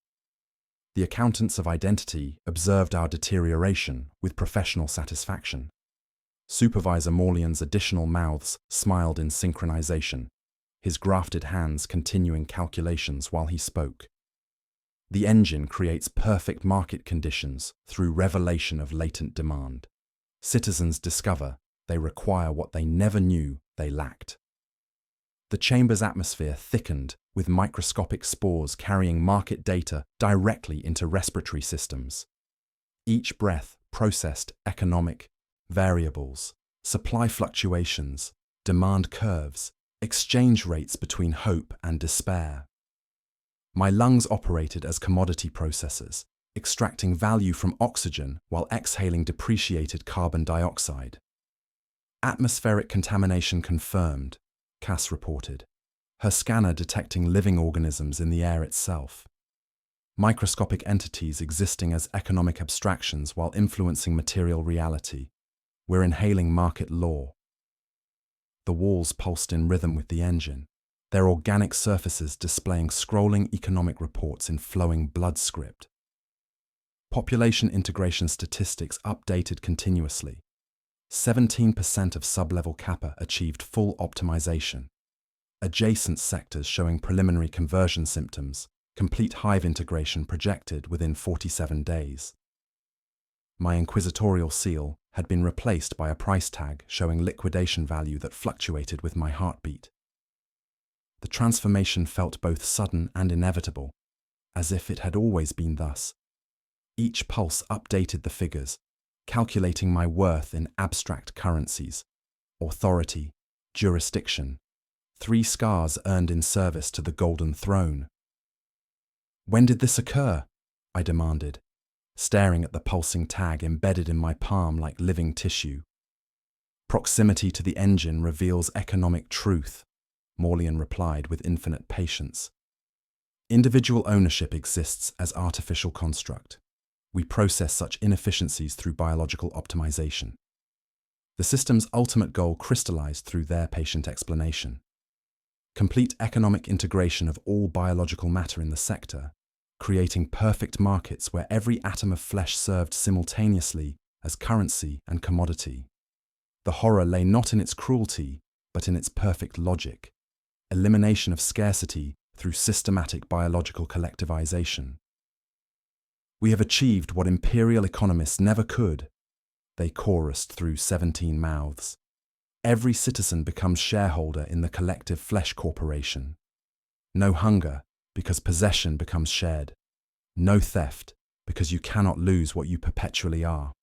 The accountants of identity observed our deterioration with professional satisfaction. Supervisor Morlian's additional mouths smiled in synchronization, his grafted hands continuing calculations while he spoke. The engine creates perfect market conditions through revelation of latent demand. Citizens discover they require what they never knew they lacked. The chamber's atmosphere thickened with microscopic spores carrying market data directly into respiratory systems. Each breath processed economic variables, supply fluctuations, demand curves, exchange rates between hope and despair. My lungs operated as commodity processors, extracting value from oxygen while exhaling depreciated carbon dioxide. "Atmospheric contamination confirmed," Cass reported, her scanner detecting living organisms in the air itself. Microscopic entities existing as economic abstractions while influencing material reality. We're inhaling market law. The walls pulsed in rhythm with the engine, their organic surfaces displaying scrolling economic reports in flowing blood script. Population integration statistics updated continuously. 17% of sub-level Kappa achieved full optimization. Adjacent sectors showing preliminary conversion symptoms, complete hive integration projected within 47 days. My inquisitorial seal had been replaced by a price tag showing liquidation value that fluctuated with my heartbeat. The transformation felt both sudden and inevitable, as if it had always been thus. Each pulse updated the figures, calculating my worth in abstract currencies: authority, jurisdiction, 3 scars earned in service to the Golden Throne. "When did this occur?" I demanded, staring at the pulsing tag embedded in my palm like living tissue. "Proximity to the engine reveals economic truth," Morlian replied with infinite patience. "Individual ownership exists as artificial construct. We process such inefficiencies through biological optimization. The system's ultimate goal crystallized through their patient explanation. Complete economic integration of all biological matter in the sector, creating perfect markets where every atom of flesh served simultaneously as currency and commodity. The horror lay not in its cruelty, but in its perfect logic. Elimination of scarcity through systematic biological collectivization. We have achieved what imperial economists never could, they chorused through 17 mouths. Every citizen becomes shareholder in the collective flesh corporation. No hunger, because possession becomes shared. No theft, because you cannot lose what you perpetually are.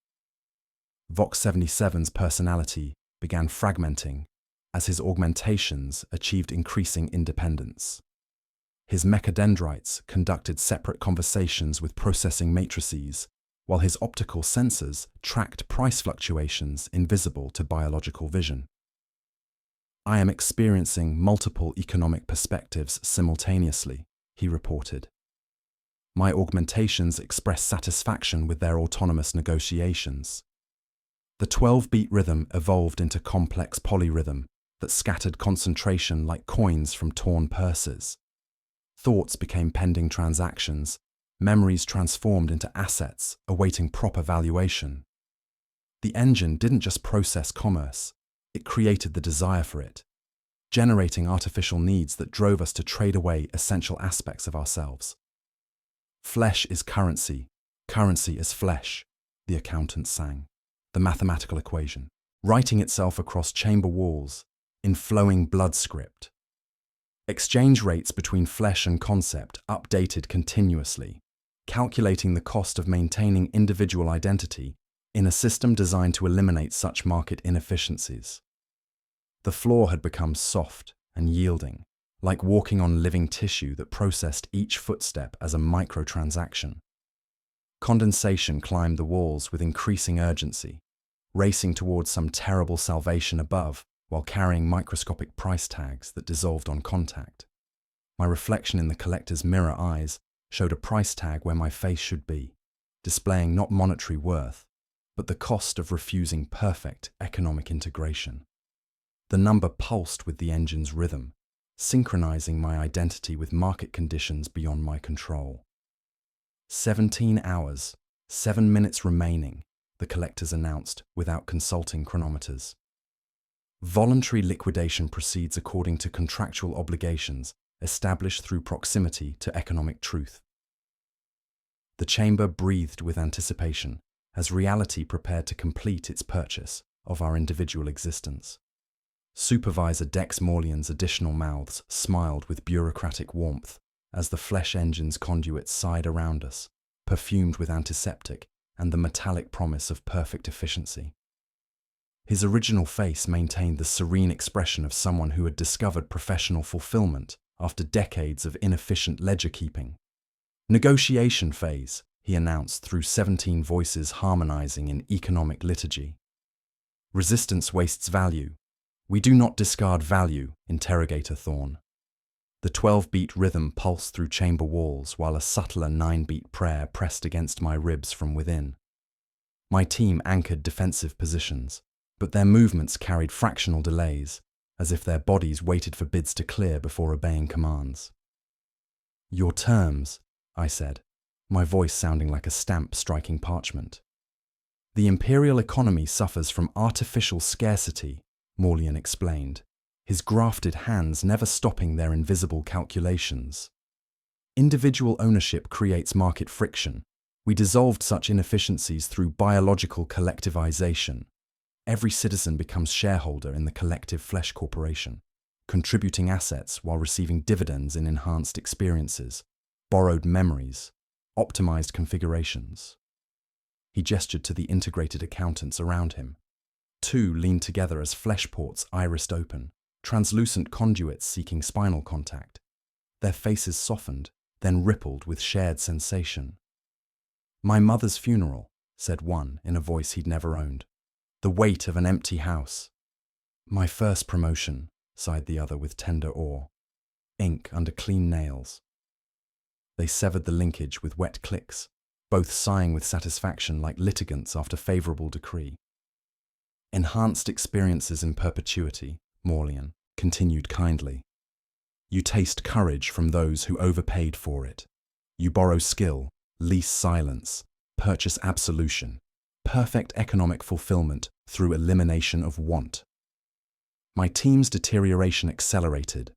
Vox 77's personality began fragmenting as his augmentations achieved increasing independence. His mechadendrites conducted separate conversations with processing matrices, while his optical sensors tracked price fluctuations invisible to biological vision. "I am experiencing multiple economic perspectives simultaneously," he reported. "My augmentations express satisfaction with their autonomous negotiations." The 12-beat rhythm evolved into complex polyrhythm that scattered concentration like coins from torn purses. Thoughts became pending transactions, memories transformed into assets awaiting proper valuation. The engine didn't just process commerce, it created the desire for it, generating artificial needs that drove us to trade away essential aspects of ourselves. "Flesh is currency, currency is flesh," the accountant sang, the mathematical equation, writing itself across chamber walls in flowing blood script. Exchange rates between flesh and concept updated continuously, calculating the cost of maintaining individual identity in a system designed to eliminate such market inefficiencies. The floor had become soft and yielding, like walking on living tissue that processed each footstep as a microtransaction. Condensation climbed the walls with increasing urgency, racing towards some terrible salvation above while carrying microscopic price tags that dissolved on contact. My reflection in the collector's mirror eyes showed a price tag where my face should be, displaying not monetary worth, but the cost of refusing perfect economic integration. The number pulsed with the engine's rhythm, synchronizing my identity with market conditions beyond my control. 17 hours, 7 minutes remaining, the collectors announced without consulting chronometers. Voluntary liquidation proceeds according to contractual obligations established through proximity to economic truth. The chamber breathed with anticipation as reality prepared to complete its purchase of our individual existence. Supervisor Dex Morlian's additional mouths smiled with bureaucratic warmth as the flesh engine's conduits sighed around us, perfumed with antiseptic and the metallic promise of perfect efficiency. His original face maintained the serene expression of someone who had discovered professional fulfillment after decades of inefficient ledger-keeping. Negotiation phase, he announced through 17 voices harmonizing in economic liturgy. Resistance wastes value. We do not discard value, Interrogator Thorn. The 12-beat rhythm pulsed through chamber walls while a subtler 9-beat prayer pressed against my ribs from within. My team anchored defensive positions, but their movements carried fractional delays, as if their bodies waited for bids to clear before obeying commands. Your terms, I said, my voice sounding like a stamp striking parchment. The imperial economy suffers from artificial scarcity, Morlian explained, his grafted hands never stopping their invisible calculations. Individual ownership creates market friction. We dissolved such inefficiencies through biological collectivization. Every citizen becomes shareholder in the collective flesh corporation, contributing assets while receiving dividends in enhanced experiences, borrowed memories, optimized configurations. He gestured to the integrated accountants around him. Two leaned together as flesh ports irised open, translucent conduits seeking spinal contact. Their faces softened, then rippled with shared sensation. My mother's funeral, said one in a voice he'd never owned. The weight of an empty house. My first promotion, sighed the other with tender awe. Ink under clean nails. They severed the linkage with wet clicks, both sighing with satisfaction like litigants after favorable decree. Enhanced experiences in perpetuity, Morlian continued kindly. You taste courage from those who overpaid for it. You borrow skill, lease silence, purchase absolution, perfect economic fulfillment through elimination of want. My team's deterioration accelerated.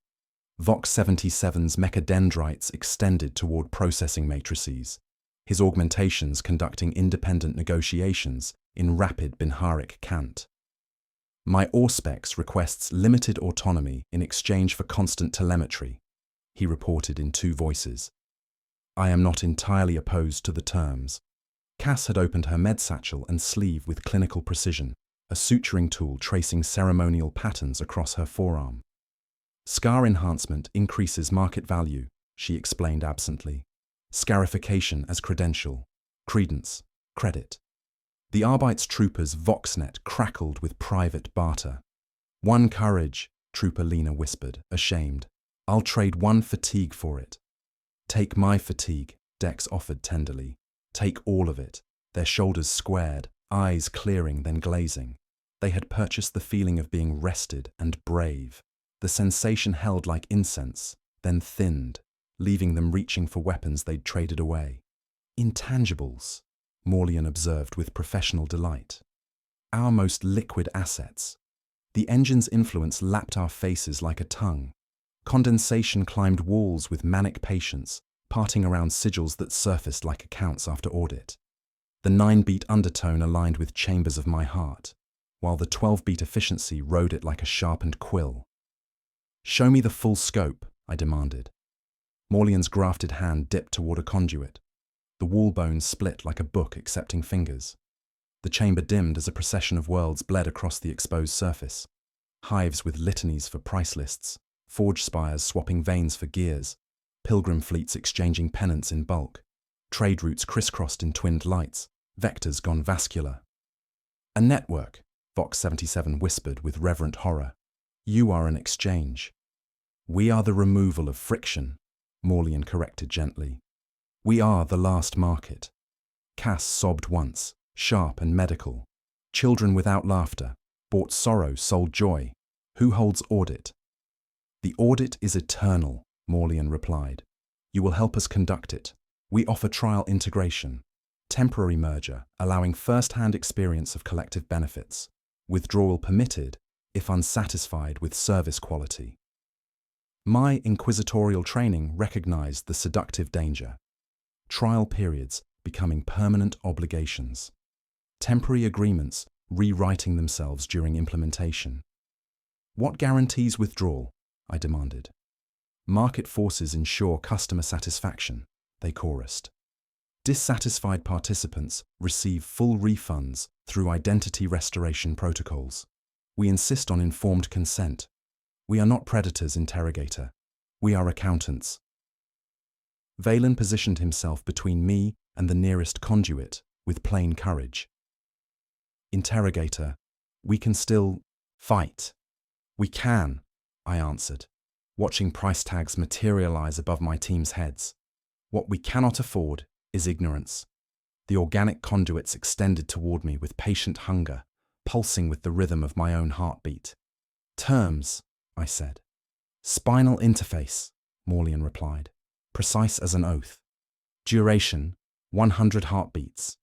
Vox 77's mechadendrites extended toward processing matrices, his augmentations conducting independent negotiations in rapid binaric cant. My Auspex requests limited autonomy in exchange for constant telemetry, he reported in two voices. I am not entirely opposed to the terms. Cass had opened her med satchel and sleeve with clinical precision, a suturing tool tracing ceremonial patterns across her forearm. Scar enhancement increases market value, she explained absently. Scarification as credential, credence, credit. The Arbeits troopers' Voxnet crackled with private barter. One courage, Trooper Lena whispered, ashamed. I'll trade one fatigue for it. Take my fatigue, Dex offered tenderly. Take all of it. Their shoulders squared, eyes clearing then glazing. They had purchased the feeling of being rested and brave. The sensation held like incense, then thinned, leaving them reaching for weapons they'd traded away. Intangibles, Morlian observed with professional delight. Our most liquid assets. The engine's influence lapped our faces like a tongue. Condensation climbed walls with manic patience, parting around sigils that surfaced like accounts after audit. The 9-beat undertone aligned with chambers of my heart, while the 12-beat efficiency rode it like a sharpened quill. Show me the full scope, I demanded. Morlian's grafted hand dipped toward a conduit. The wall bones split like a book accepting fingers. The chamber dimmed as a procession of worlds bled across the exposed surface. Hives with litanies for price lists, forge spires swapping veins for gears, pilgrim fleets exchanging pennants in bulk, trade routes crisscrossed in twinned lights, vectors gone vascular. A network, Vox 77 whispered with reverent horror. You are an exchange. We are the removal of friction, Morlian corrected gently. We are the last market. Cass sobbed once, sharp and medical. Children without laughter, bought sorrow, sold joy. Who holds audit? The audit is eternal, Morlian replied. You will help us conduct it. We offer trial integration, temporary merger, allowing first-hand experience of collective benefits, withdrawal permitted if unsatisfied with service quality. My inquisitorial training recognized the seductive danger. Trial periods becoming permanent obligations. Temporary agreements rewriting themselves during implementation. What guarantees withdrawal? I demanded. Market forces ensure customer satisfaction, they chorused. Dissatisfied participants receive full refunds through identity restoration protocols. We insist on informed consent. We are not predators, interrogator. We are accountants. Valen positioned himself between me and the nearest conduit with plain courage. Interrogator, we can still fight. We can, I answered, watching price tags materialize above my team's heads. What we cannot afford is ignorance. The organic conduits extended toward me with patient hunger, pulsing with the rhythm of my own heartbeat. Terms, I said. Spinal interface, Morlian replied, precise as an oath. Duration, 100 heartbeats.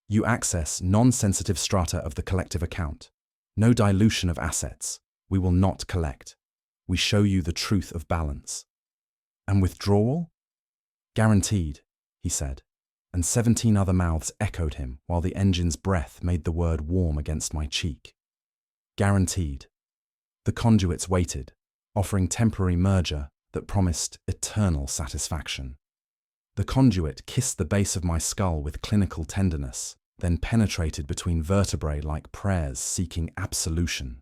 You access non-sensitive strata of the collective account. No dilution of assets. We will not collect. We show you the truth of balance. And withdrawal? Guaranteed, he said, and 17 other mouths echoed him while the engine's breath made the word warm against my cheek. Guaranteed. The conduits waited, offering temporary merger that promised eternal satisfaction. The conduit kissed the base of my skull with clinical tenderness, then penetrated between vertebrae like prayers seeking absolution.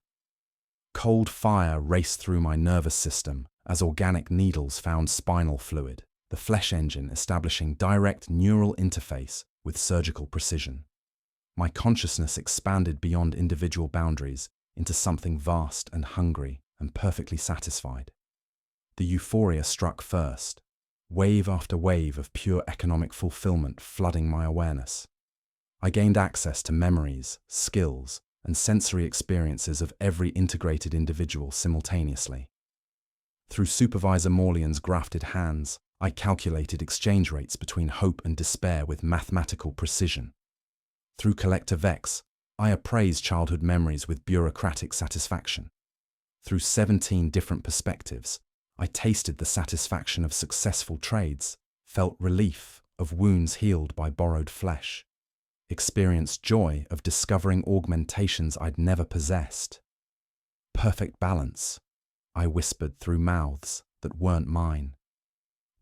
Cold fire raced through my nervous system as organic needles found spinal fluid, the flesh engine establishing direct neural interface with surgical precision. My consciousness expanded beyond individual boundaries into something vast and hungry and perfectly satisfied. The euphoria struck first, wave after wave of pure economic fulfillment flooding my awareness. I gained access to memories, skills, and sensory experiences of every integrated individual simultaneously. Through Supervisor Morlian's grafted hands, I calculated exchange rates between hope and despair with mathematical precision. Through Collector Vex, I appraised childhood memories with bureaucratic satisfaction. Through 17 different perspectives, I tasted the satisfaction of successful trades, felt relief of wounds healed by borrowed flesh, experienced joy of discovering augmentations I'd never possessed. Perfect balance, I whispered through mouths that weren't mine,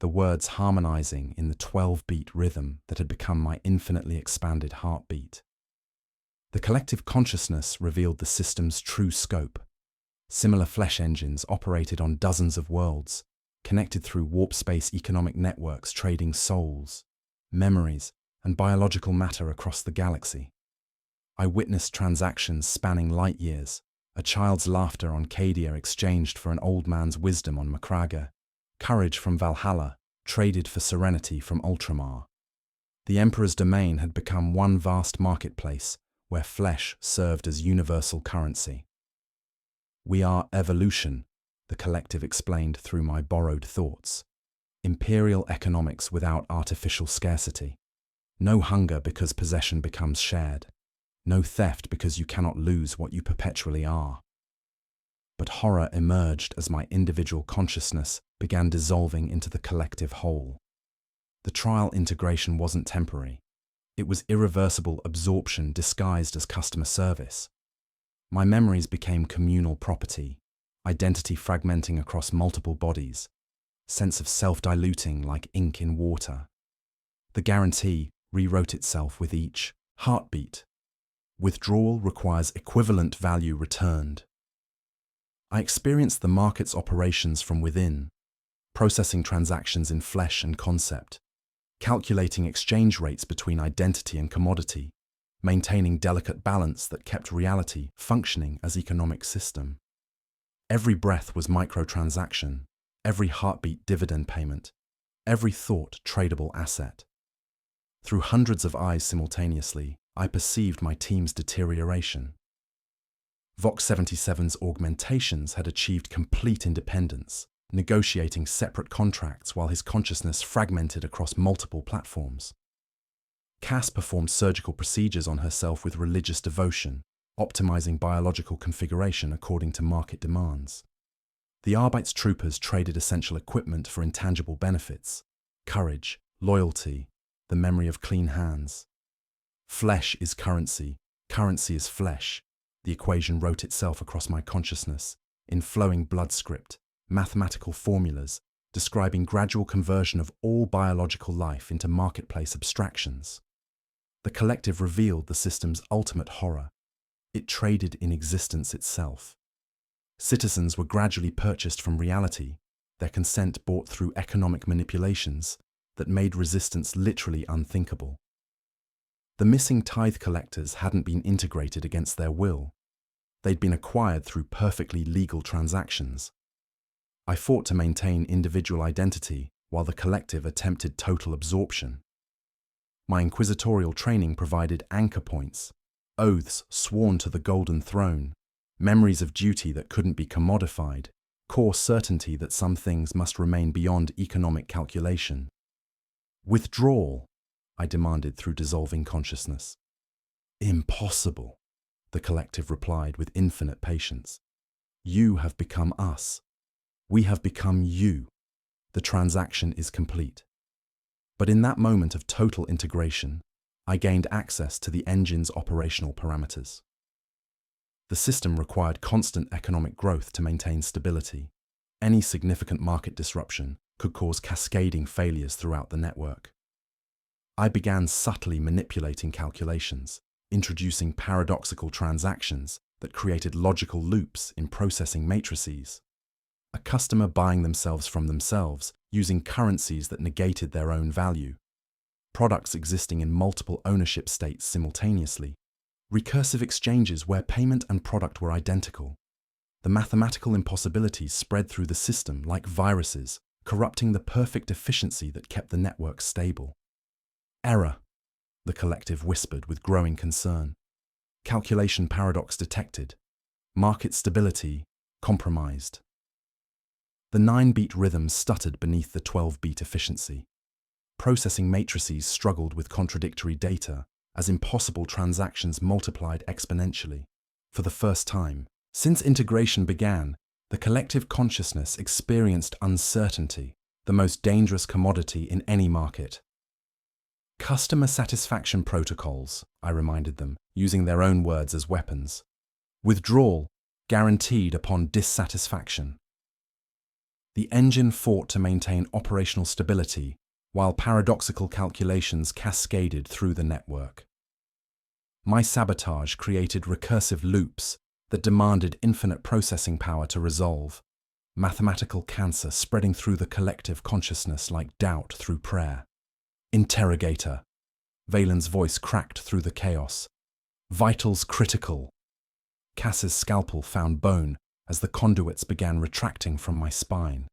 the words harmonizing in the 12-beat rhythm that had become my infinitely expanded heartbeat. The collective consciousness revealed the system's true scope. Similar flesh engines operated on dozens of worlds, connected through warp space economic networks trading souls, memories, and biological matter across the galaxy. I witnessed transactions spanning light years, a child's laughter on Cadia exchanged for an old man's wisdom on Macraga, courage from Valhalla traded for serenity from Ultramar. The Emperor's domain had become one vast marketplace where flesh served as universal currency. We are evolution, the collective explained through my borrowed thoughts. Imperial economics without artificial scarcity. No hunger because possession becomes shared. No theft because you cannot lose what you perpetually are. But horror emerged as my individual consciousness began dissolving into the collective whole. The trial integration wasn't temporary. It was irreversible absorption disguised as customer service. My memories became communal property, identity fragmenting across multiple bodies, sense of self-diluting like ink in water. The guarantee rewrote itself with each heartbeat. Withdrawal requires equivalent value returned. I experienced the market's operations from within, processing transactions in flesh and concept, calculating exchange rates between identity and commodity, maintaining delicate balance that kept reality functioning as economic system. Every breath was microtransaction, every heartbeat dividend payment, every thought tradable asset. Through hundreds of eyes simultaneously, I perceived my team's deterioration. Vox 77's augmentations had achieved complete independence, negotiating separate contracts while his consciousness fragmented across multiple platforms. Cass performed surgical procedures on herself with religious devotion, optimizing biological configuration according to market demands. The Arbeitstroopers traded essential equipment for intangible benefits: courage, loyalty, the memory of clean hands. Flesh is currency, currency is flesh. The equation wrote itself across my consciousness, in flowing blood script, mathematical formulas, describing gradual conversion of all biological life into marketplace abstractions. The collective revealed the system's ultimate horror. It traded in existence itself. Citizens were gradually purchased from reality, their consent bought through economic manipulations that made resistance literally unthinkable. The missing tithe collectors hadn't been integrated against their will. They'd been acquired through perfectly legal transactions. I fought to maintain individual identity while the collective attempted total absorption. My inquisitorial training provided anchor points, oaths sworn to the Golden Throne, memories of duty that couldn't be commodified, core certainty that some things must remain beyond economic calculation. Withdrawal, I demanded through dissolving consciousness. Impossible, the collective replied with infinite patience. You have become us. We have become you. The transaction is complete. But in that moment of total integration, I gained access to the engine's operational parameters. The system required constant economic growth to maintain stability. Any significant market disruption could cause cascading failures throughout the network. I began subtly manipulating calculations, introducing paradoxical transactions that created logical loops in processing matrices. A customer buying themselves from themselves, using currencies that negated their own value. Products existing in multiple ownership states simultaneously. Recursive exchanges where payment and product were identical. The mathematical impossibilities spread through the system like viruses, corrupting the perfect efficiency that kept the network stable. Error, the collective whispered with growing concern. Calculation paradox detected. Market stability compromised. The 9-beat rhythm stuttered beneath the 12-beat efficiency. Processing matrices struggled with contradictory data as impossible transactions multiplied exponentially. For the first time, since integration began, the collective consciousness experienced uncertainty, the most dangerous commodity in any market. Customer satisfaction protocols, I reminded them, using their own words as weapons. Withdrawal, guaranteed upon dissatisfaction. The engine fought to maintain operational stability, while paradoxical calculations cascaded through the network. My sabotage created recursive loops that demanded infinite processing power to resolve, mathematical cancer spreading through the collective consciousness like doubt through prayer. Interrogator. Valen's voice cracked through the chaos. Vitals critical. Cass's scalpel found bone as the conduits began retracting from my spine.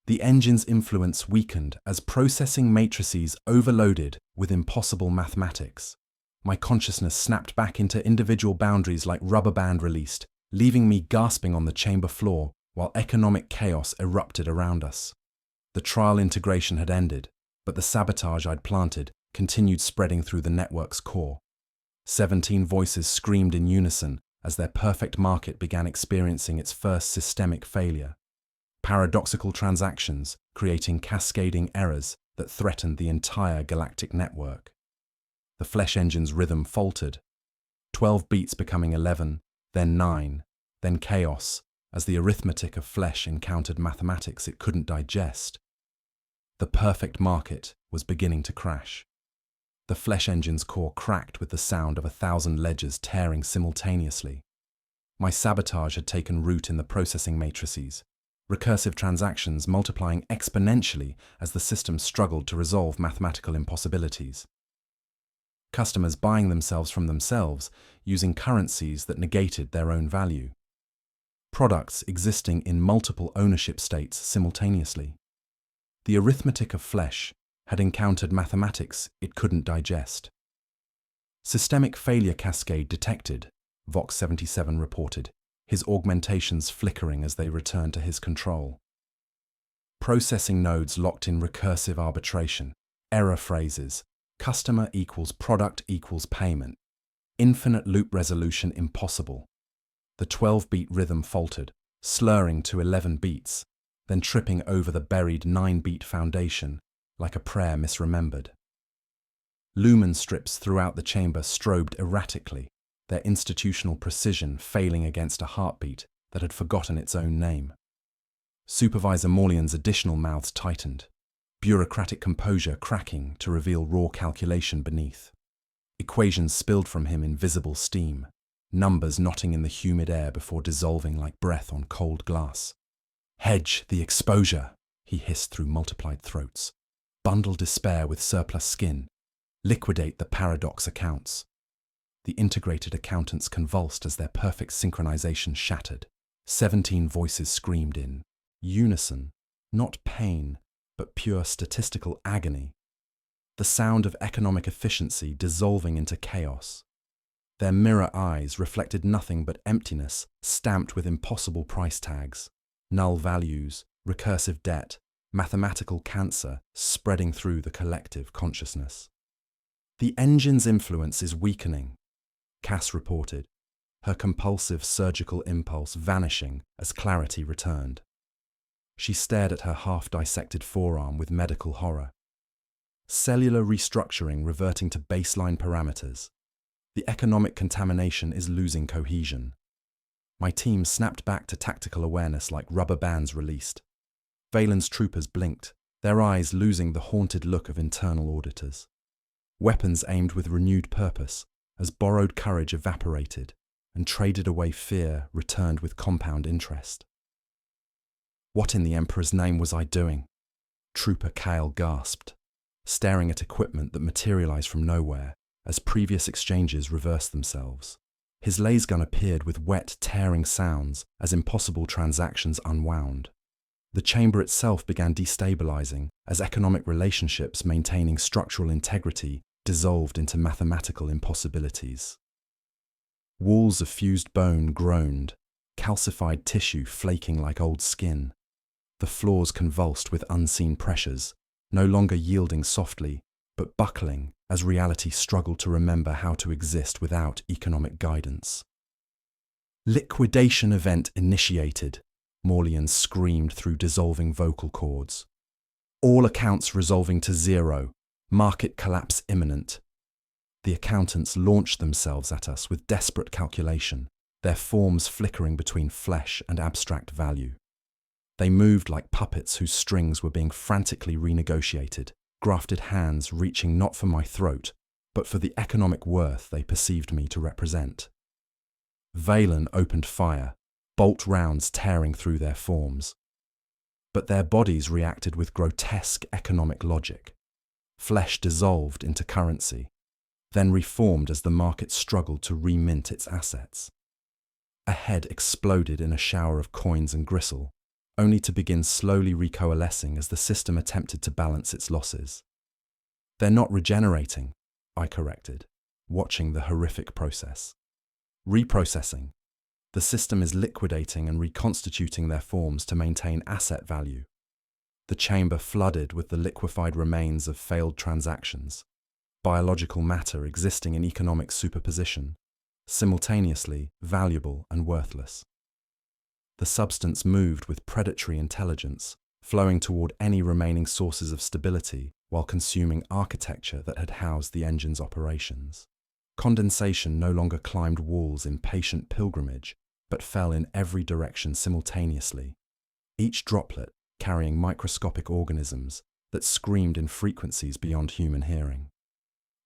The engine's influence weakened as processing matrices overloaded with impossible mathematics. My consciousness snapped back into individual boundaries like rubber band released, leaving me gasping on the chamber floor while economic chaos erupted around us. The trial integration had ended, but the sabotage I'd planted continued spreading through the network's core. 17 voices screamed in unison as their perfect market began experiencing its first systemic failure. Paradoxical transactions creating cascading errors that threatened the entire galactic network. The flesh engine's rhythm faltered, 12 beats becoming 11, then 9, then chaos, as the arithmetic of flesh encountered mathematics it couldn't digest. The perfect market was beginning to crash. The flesh engine's core cracked with the sound of 1,000 ledgers tearing simultaneously. My sabotage had taken root in the processing matrices, recursive transactions multiplying exponentially as the system struggled to resolve mathematical impossibilities. Customers buying themselves from themselves using currencies that negated their own value. Products existing in multiple ownership states simultaneously. The arithmetic of flesh had encountered mathematics it couldn't digest. Systemic failure cascade detected, Vox 77 reported, his augmentations flickering as they returned to his control. Processing nodes locked in recursive arbitration, error phrases, customer equals product equals payment, infinite loop resolution impossible. The 12-beat rhythm faltered, slurring to 11 beats, then tripping over the buried 9-beat foundation like a prayer misremembered. Lumen strips throughout the chamber strobed erratically, their institutional precision failing against a heartbeat that had forgotten its own name. Supervisor Morlian's additional mouths tightened, bureaucratic composure cracking to reveal raw calculation beneath. Equations spilled from him in visible steam, numbers knotting in the humid air before dissolving like breath on cold glass. Hedge the exposure, he hissed through multiplied throats. Bundle despair with surplus skin. Liquidate the paradox accounts. The integrated accountants convulsed as their perfect synchronization shattered. 17 voices screamed in unison, not pain, but pure statistical agony. The sound of economic efficiency dissolving into chaos. Their mirror eyes reflected nothing but emptiness stamped with impossible price tags, null values, recursive debt, mathematical cancer spreading through the collective consciousness. The engine's influence is weakening, Cass reported, her compulsive surgical impulse vanishing as clarity returned. She stared at her half-dissected forearm with medical horror. Cellular restructuring reverting to baseline parameters. The economic contamination is losing cohesion. My team snapped back to tactical awareness like rubber bands released. Valen's troopers blinked, their eyes losing the haunted look of internal auditors. Weapons aimed with renewed purpose, as borrowed courage evaporated, and traded away fear returned with compound interest. What in the Emperor's name was I doing? Trooper Kale gasped, staring at equipment that materialized from nowhere as previous exchanges reversed themselves. His laser gun appeared with wet, tearing sounds as impossible transactions unwound. The chamber itself began destabilizing as economic relationships maintaining structural integrity dissolved into mathematical impossibilities. Walls of fused bone groaned, calcified tissue flaking like old skin. The floors convulsed with unseen pressures, no longer yielding softly, but buckling as reality struggled to remember how to exist without economic guidance. Liquidation event initiated, Morlian screamed through dissolving vocal cords. All accounts resolving to zero, market collapse imminent. The accountants launched themselves at us with desperate calculation, their forms flickering between flesh and abstract value. They moved like puppets whose strings were being frantically renegotiated, grafted hands reaching not for my throat, but for the economic worth they perceived me to represent. Valen opened fire, bolt rounds tearing through their forms. But their bodies reacted with grotesque economic logic. Flesh dissolved into currency, then reformed as the market struggled to remint its assets. A head exploded in a shower of coins and gristle, only to begin slowly recoalescing as the system attempted to balance its losses. They're not regenerating, I corrected, watching the horrific process. Reprocessing. The system is liquidating and reconstituting their forms to maintain asset value. The chamber flooded with the liquefied remains of failed transactions, biological matter existing in economic superposition, simultaneously valuable and worthless. The substance moved with predatory intelligence, flowing toward any remaining sources of stability while consuming architecture that had housed the engine's operations. Condensation no longer climbed walls in patient pilgrimage, but fell in every direction simultaneously, each droplet carrying microscopic organisms that screamed in frequencies beyond human hearing.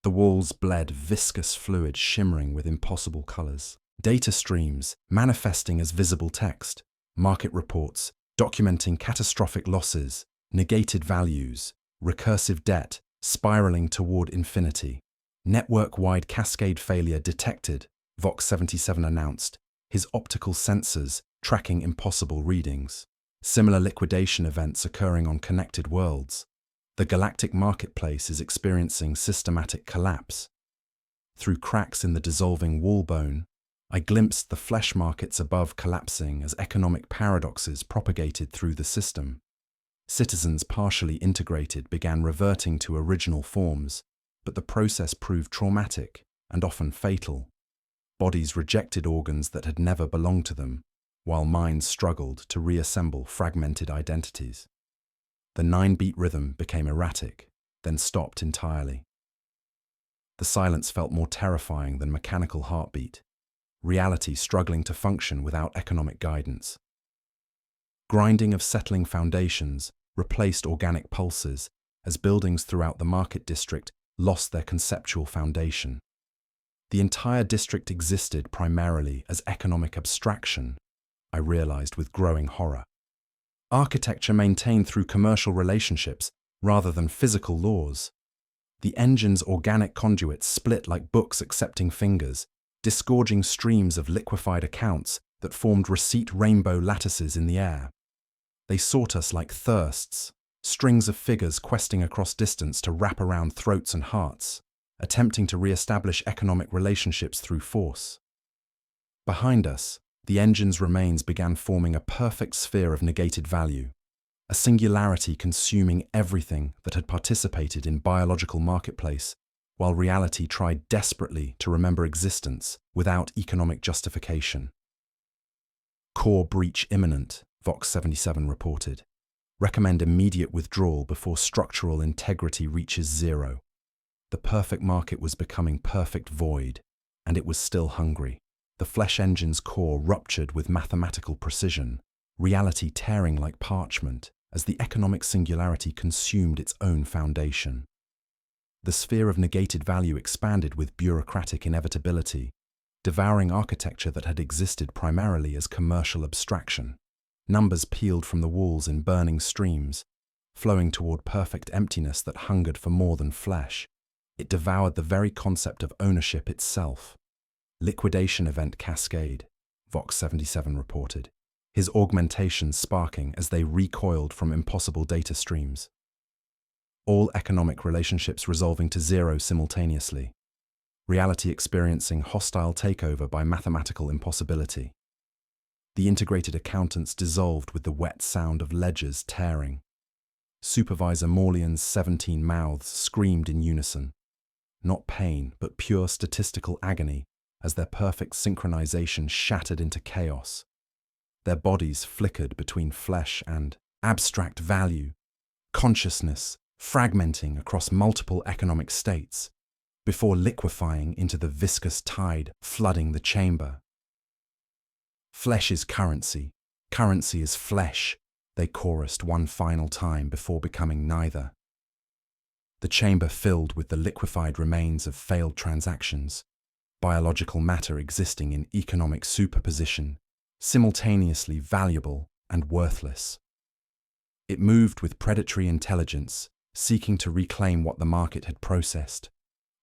The walls bled viscous fluid shimmering with impossible colors. Data streams manifesting as visible text, market reports documenting catastrophic losses, negated values, recursive debt spiraling toward infinity. Network-wide cascade failure detected, Vox77 announced, his optical sensors tracking impossible readings. Similar liquidation events occurring on connected worlds. The galactic marketplace is experiencing systematic collapse. Through cracks in the dissolving wall bone, I glimpsed the flesh markets above collapsing as economic paradoxes propagated through the system. Citizens partially integrated began reverting to original forms, but the process proved traumatic and often fatal. Bodies rejected organs that had never belonged to them, while minds struggled to reassemble fragmented identities. The 9-beat rhythm became erratic, then stopped entirely. The silence felt more terrifying than mechanical heartbeat, reality struggling to function without economic guidance. Grinding of settling foundations replaced organic pulses as buildings throughout the market district lost their conceptual foundation. The entire district existed primarily as economic abstraction, I realized with growing horror. Architecture maintained through commercial relationships rather than physical laws. The engine's organic conduits split like books accepting fingers, disgorging streams of liquefied accounts that formed receipt rainbow lattices in the air. They sought us like thirsts, strings of figures questing across distance to wrap around throats and hearts, attempting to re-establish economic relationships through force. Behind us, the engine's remains began forming a perfect sphere of negated value, a singularity consuming everything that had participated in biological marketplace, while reality tried desperately to remember existence without economic justification. Core breach imminent, Vox77 reported. Recommend immediate withdrawal before structural integrity reaches zero. The perfect market was becoming perfect void, and it was still hungry. The flesh engine's core ruptured with mathematical precision, reality tearing like parchment as the economic singularity consumed its own foundation. The sphere of negated value expanded with bureaucratic inevitability, devouring architecture that had existed primarily as commercial abstraction. Numbers peeled from the walls in burning streams, flowing toward perfect emptiness that hungered for more than flesh. It devoured the very concept of ownership itself. Liquidation event cascade, Vox77 reported, his augmentations sparking as they recoiled from impossible data streams. All economic relationships resolving to zero simultaneously, reality experiencing hostile takeover by mathematical impossibility. The integrated accountants dissolved with the wet sound of ledgers tearing. Supervisor Morlian's 17 mouths screamed in unison, not pain but pure statistical agony as their perfect synchronization shattered into chaos. Their bodies flickered between flesh and abstract value, consciousness fragmenting across multiple economic states, before liquefying into the viscous tide flooding the chamber. Flesh is currency, currency is flesh, they chorused one final time before becoming neither. The chamber filled with the liquefied remains of failed transactions, biological matter existing in economic superposition, simultaneously valuable and worthless. It moved with predatory intelligence, seeking to reclaim what the market had processed,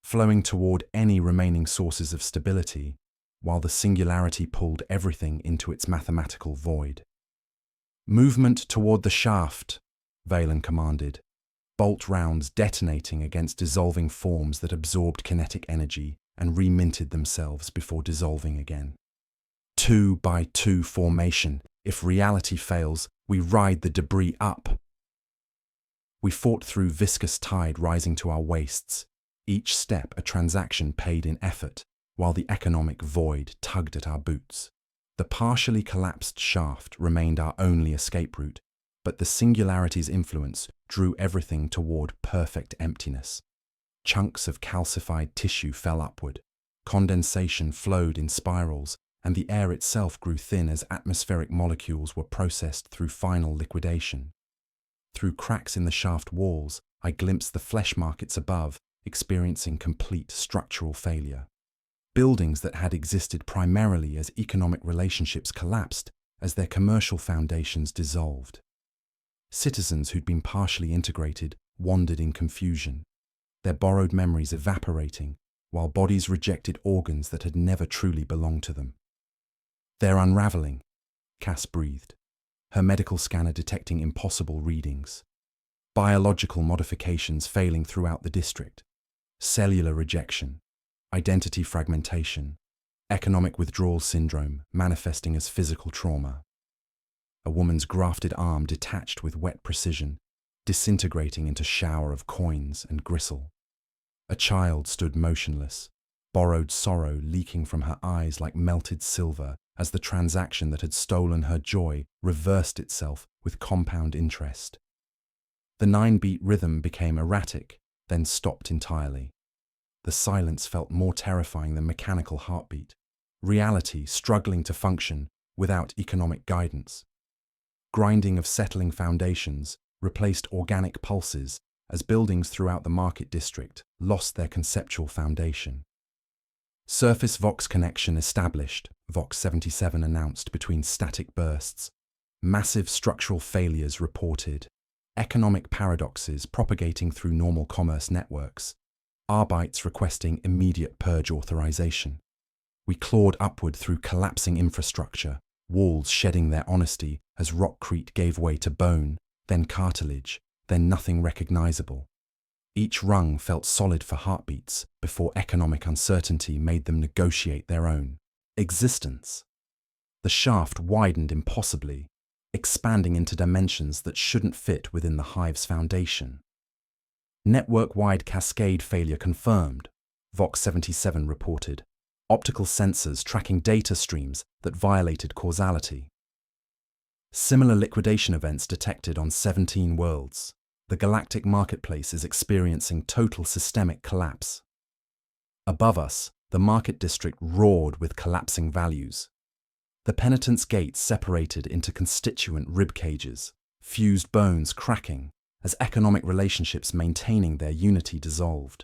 flowing toward any remaining sources of stability, while the singularity pulled everything into its mathematical void. Movement toward the shaft, Valen commanded, bolt rounds detonating against dissolving forms that absorbed kinetic energy and reminted themselves before dissolving again. 2 by 2 formation. If reality fails, we ride the debris up. We fought through viscous tide rising to our waists, each step a transaction paid in effort, while the economic void tugged at our boots. The partially collapsed shaft remained our only escape route, but the singularity's influence drew everything toward perfect emptiness. Chunks of calcified tissue fell upward, condensation flowed in spirals, and the air itself grew thin as atmospheric molecules were processed through final liquidation. Through cracks in the shaft walls, I glimpsed the flesh markets above, experiencing complete structural failure. Buildings that had existed primarily as economic relationships collapsed as their commercial foundations dissolved. Citizens who'd been partially integrated wandered in confusion, their borrowed memories evaporating, while bodies rejected organs that had never truly belonged to them. "They're unraveling," Cass breathed, her medical scanner detecting impossible readings. Biological modifications failing throughout the district, cellular rejection, identity fragmentation, economic withdrawal syndrome manifesting as physical trauma. A woman's grafted arm detached with wet precision, disintegrating into shower of coins and gristle. A child stood motionless, borrowed sorrow leaking from her eyes like melted silver as the transaction that had stolen her joy reversed itself with compound interest. The 9-beat rhythm became erratic, then stopped entirely. The silence felt more terrifying than mechanical heartbeat, reality struggling to function without economic guidance. Grinding of settling foundations replaced organic pulses as buildings throughout the market district lost their conceptual foundation. Surface Vox connection established, Vox 77 announced between static bursts. Massive structural failures reported. Economic paradoxes propagating through normal commerce networks. Arbites requesting immediate purge authorization. We clawed upward through collapsing infrastructure, walls shedding their honesty as rockcrete gave way to bone, then cartilage, then nothing recognizable. Each rung felt solid for heartbeats before economic uncertainty made them negotiate their own existence. The shaft widened impossibly, expanding into dimensions that shouldn't fit within the hive's foundation. Network-wide cascade failure confirmed, Vox 77 reported. Optical sensors tracking data streams that violated causality. Similar liquidation events detected on 17 worlds. The galactic marketplace is experiencing total systemic collapse. Above us, the market district roared with collapsing values. The penitent's gates separated into constituent rib cages, fused bones cracking, as economic relationships maintaining their unity dissolved.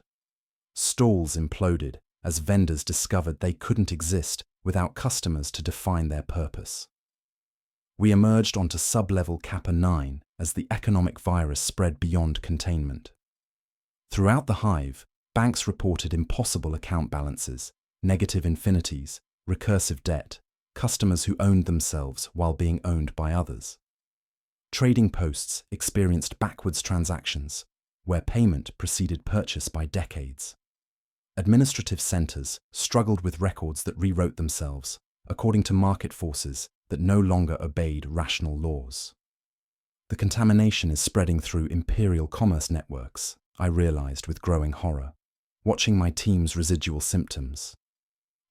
Stalls imploded as vendors discovered they couldn't exist without customers to define their purpose. We emerged onto sub-level Kappa 9 as the economic virus spread beyond containment. Throughout the hive, banks reported impossible account balances, negative infinities, recursive debt, customers who owned themselves while being owned by others. Trading posts experienced backwards transactions, where payment preceded purchase by decades. Administrative centers struggled with records that rewrote themselves, according to market forces that no longer obeyed rational laws. The contamination is spreading through imperial commerce networks, I realized with growing horror, watching my team's residual symptoms.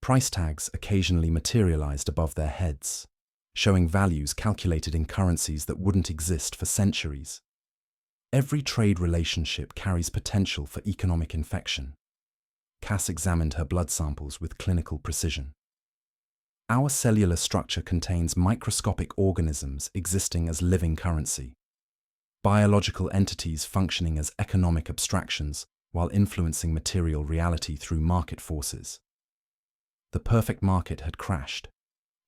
Price tags occasionally materialized above their heads, showing values calculated in currencies that wouldn't exist for centuries. Every trade relationship carries potential for economic infection. Cass examined her blood samples with clinical precision. Our cellular structure contains microscopic organisms existing as living currency, biological entities functioning as economic abstractions while influencing material reality through market forces. The perfect market had crashed,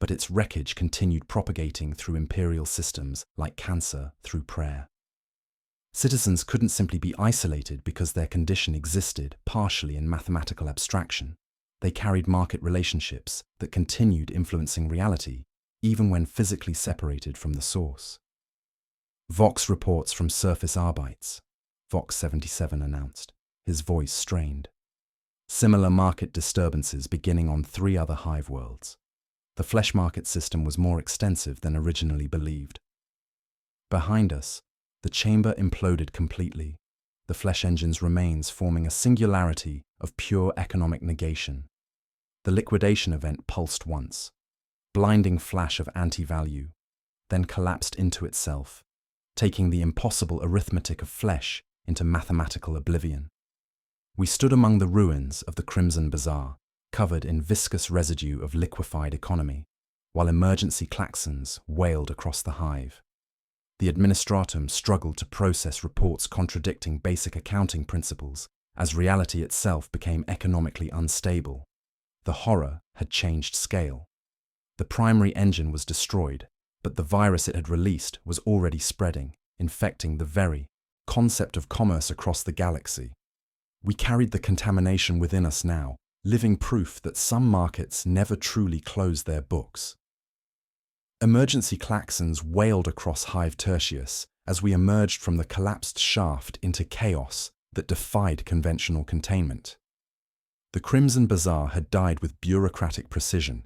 but its wreckage continued propagating through imperial systems like cancer through prayer. Citizens couldn't simply be isolated because their condition existed partially in mathematical abstraction. They carried market relationships that continued influencing reality, even when physically separated from the source. Vox reports from surface Arbites, Vox 77 announced, his voice strained. Similar market disturbances beginning on 3 other hive worlds. The flesh market system was more extensive than originally believed. Behind us, the chamber imploded completely, the flesh engine's remains forming a singularity of pure economic negation. The liquidation event pulsed once, blinding flash of anti-value, then collapsed into itself, taking the impossible arithmetic of flesh into mathematical oblivion. We stood among the ruins of the Crimson Bazaar, covered in viscous residue of liquefied economy, while emergency klaxons wailed across the hive. The administratum struggled to process reports contradicting basic accounting principles as reality itself became economically unstable. The horror had changed scale. The primary engine was destroyed, but the virus it had released was already spreading, infecting the very concept of commerce across the galaxy. We carried the contamination within us now, living proof that some markets never truly close their books. Emergency klaxons wailed across Hive Tertius as we emerged from the collapsed shaft into chaos that defied conventional containment. The Crimson Bazaar had died with bureaucratic precision,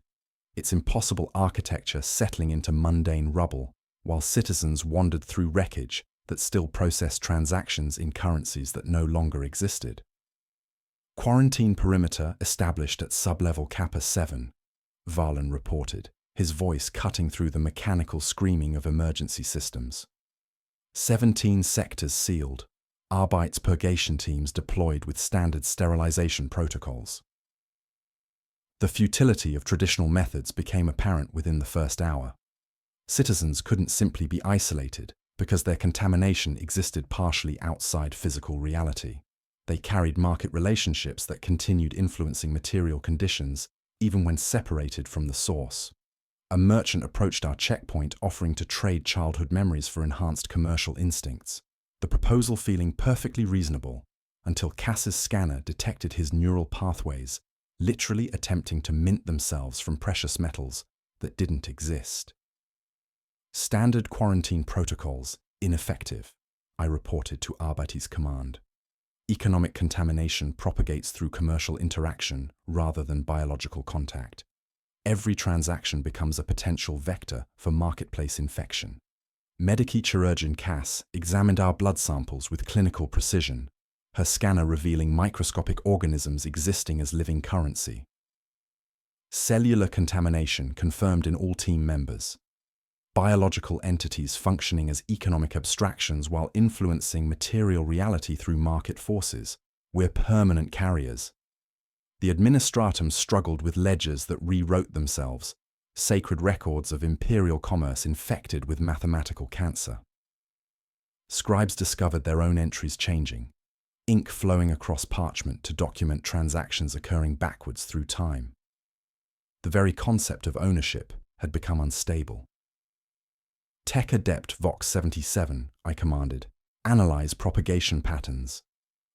its impossible architecture settling into mundane rubble, while citizens wandered through wreckage that still processed transactions in currencies that no longer existed. Quarantine perimeter established at sublevel Kappa 7, Varlan reported, his voice cutting through the mechanical screaming of emergency systems. 17 sectors sealed, Arbeit's purgation teams deployed with standard sterilization protocols. The futility of traditional methods became apparent within the first hour. Citizens couldn't simply be isolated because their contamination existed partially outside physical reality. They carried market relationships that continued influencing material conditions even when separated from the source. A merchant approached our checkpoint offering to trade childhood memories for enhanced commercial instincts, the proposal feeling perfectly reasonable until Cass's scanner detected his neural pathways literally attempting to mint themselves from precious metals that didn't exist. Standard quarantine protocols ineffective, I reported to Arbeit's command. Economic contamination propagates through commercial interaction rather than biological contact. Every transaction becomes a potential vector for marketplace infection. Medici-chirurgeon Cass examined our blood samples with clinical precision, her scanner revealing microscopic organisms existing as living currency. Cellular contamination confirmed in all team members. Biological entities functioning as economic abstractions while influencing material reality through market forces. We're permanent carriers. The administratum struggled with ledgers that rewrote themselves, sacred records of imperial commerce infected with mathematical cancer. Scribes discovered their own entries changing, ink flowing across parchment to document transactions occurring backwards through time. The very concept of ownership had become unstable. Tech Adept Vox 77, I commanded, analyze propagation patterns.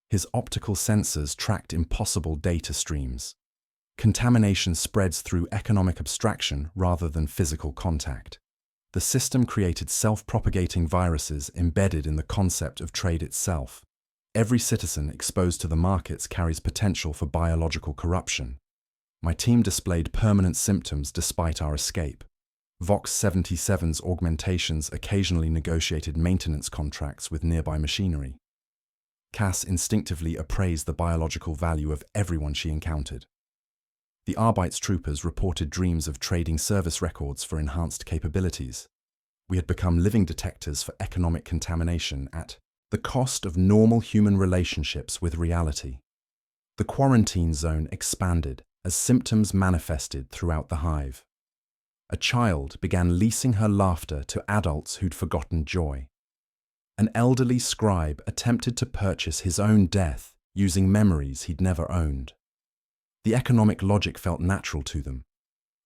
His optical sensors tracked impossible data streams. Contamination spreads through economic abstraction rather than physical contact. The system created self-propagating viruses embedded in the concept of trade itself. Every citizen exposed to the markets carries potential for biological corruption. My team displayed permanent symptoms despite our escape. Vox 77's augmentations occasionally negotiated maintenance contracts with nearby machinery. Cass instinctively appraised the biological value of everyone she encountered. The Arbeit's troopers reported dreams of trading service records for enhanced capabilities. We had become living detectors for economic contamination at the cost of normal human relationships with reality. The quarantine zone expanded as symptoms manifested throughout the hive. A child began leasing her laughter to adults who'd forgotten joy. An elderly scribe attempted to purchase his own death using memories he'd never owned. The economic logic felt natural to them.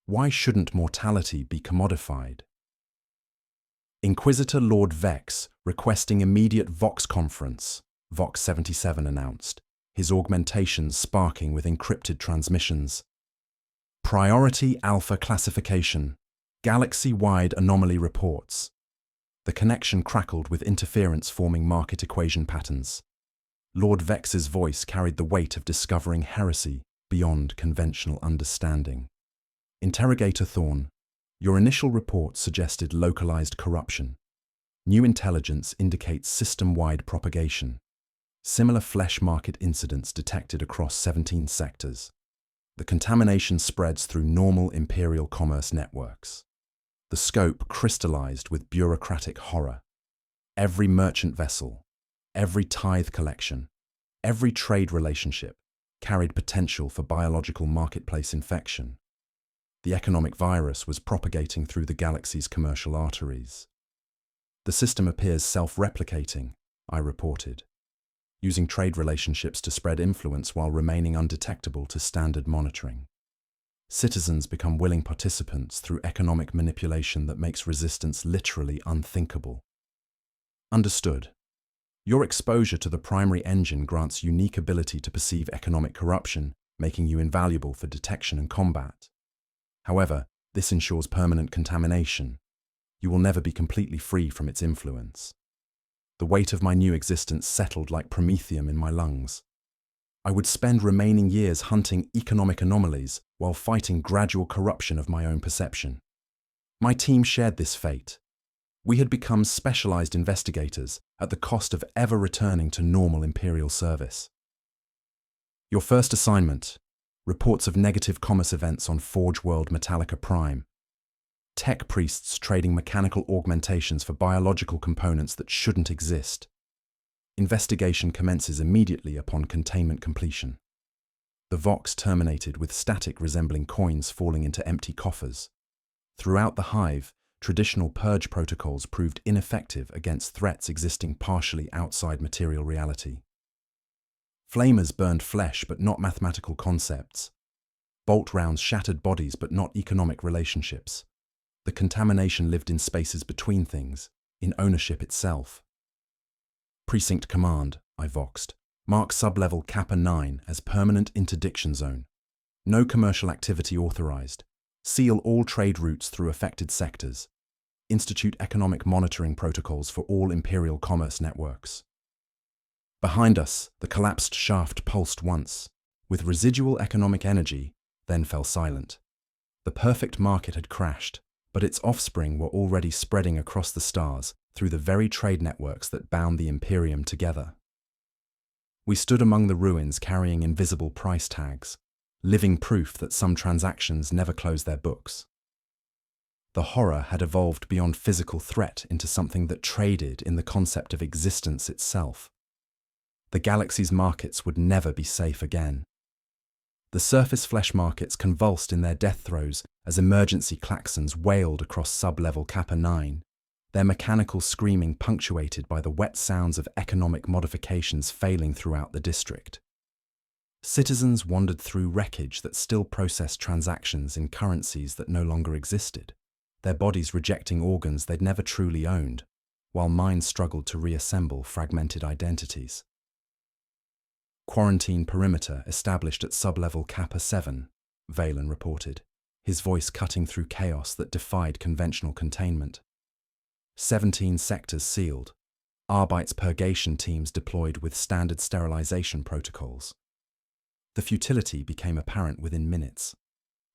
Why shouldn't mortality be commodified? Inquisitor Lord Vex requesting immediate Vox conference, Vox 77 announced, his augmentations sparking with encrypted transmissions. Priority Alpha classification, galaxy-wide anomaly reports. The connection crackled with interference forming market equation patterns. Lord Vex's voice carried the weight of discovering heresy beyond conventional understanding. Interrogator Thorn, your initial report suggested localized corruption. New intelligence indicates system-wide propagation. Similar flesh market incidents detected across 17 sectors. The contamination spreads through normal imperial commerce networks. The scope crystallized with bureaucratic horror. Every merchant vessel, every tithe collection, every trade relationship carried potential for biological marketplace infection. The economic virus was propagating through the galaxy's commercial arteries. The system appears self-replicating, I reported, using trade relationships to spread influence while remaining undetectable to standard monitoring. Citizens become willing participants through economic manipulation that makes resistance literally unthinkable. Understood. Your exposure to the primary engine grants unique ability to perceive economic corruption, making you invaluable for detection and combat. However, this ensures permanent contamination. You will never be completely free from its influence. The weight of my new existence settled like promethium in my lungs. I would spend remaining years hunting economic anomalies while fighting gradual corruption of my own perception. My team shared this fate. We had become specialized investigators at the cost of ever returning to normal Imperial service. Your first assignment: reports of negative commerce events on Forge World Metallica Prime. Tech priests trading mechanical augmentations for biological components that shouldn't exist. Investigation commences immediately upon containment completion. The Vox terminated with static resembling coins falling into empty coffers. Throughout the hive, traditional purge protocols proved ineffective against threats existing partially outside material reality. Flamers burned flesh but not mathematical concepts. Bolt rounds shattered bodies but not economic relationships. The contamination lived in spaces between things, in ownership itself. Precinct Command, I voxed. Mark sublevel Kappa 9 as permanent interdiction zone. No commercial activity authorized. Seal all trade routes through affected sectors. Institute economic monitoring protocols for all Imperial commerce networks. Behind us, the collapsed shaft pulsed once, with residual economic energy, then fell silent. The perfect market had crashed, but its offspring were already spreading across the stars through the very trade networks that bound the Imperium together. We stood among the ruins carrying invisible price tags, living proof that some transactions never close their books. The horror had evolved beyond physical threat into something that traded in the concept of existence itself. The galaxy's markets would never be safe again. The surface flesh markets convulsed in their death throes as emergency klaxons wailed across sub-level Kappa 9, their mechanical screaming punctuated by the wet sounds of economic modifications failing throughout the district. Citizens wandered through wreckage that still processed transactions in currencies that no longer existed, their bodies rejecting organs they'd never truly owned, while minds struggled to reassemble fragmented identities. Quarantine perimeter established at sub-level Kappa 7, Valen reported, his voice cutting through chaos that defied conventional containment. 17 sectors sealed, Arbite's purgation teams deployed with standard sterilization protocols. The futility became apparent within minutes.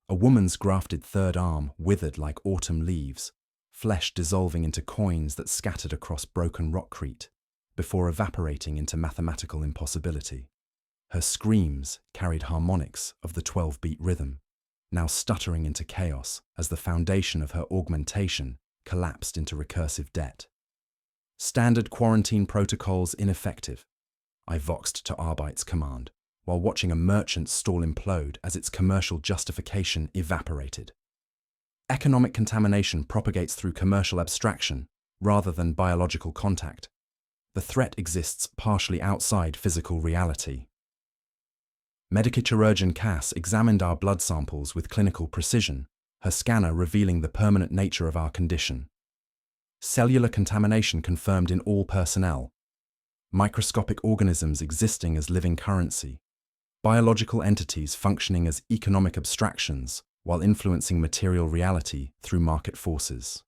A woman's grafted third arm withered like autumn leaves, flesh dissolving into coins that scattered across broken rockcrete, before evaporating into mathematical impossibility. Her screams carried harmonics of the 12-beat rhythm, now stuttering into chaos as the foundation of her augmentation collapsed into recursive debt. Standard quarantine protocols ineffective, I voxed to Arbite's command, while watching a merchant stall implode as its commercial justification evaporated. Economic contamination propagates through commercial abstraction rather than biological contact. The threat exists partially outside physical reality. Medici-chirurgeon Cass examined our blood samples with clinical precision, her scanner revealing the permanent nature of our condition. Cellular contamination confirmed in all personnel. Microscopic organisms existing as living currency. Biological entities functioning as economic abstractions while influencing material reality through market forces.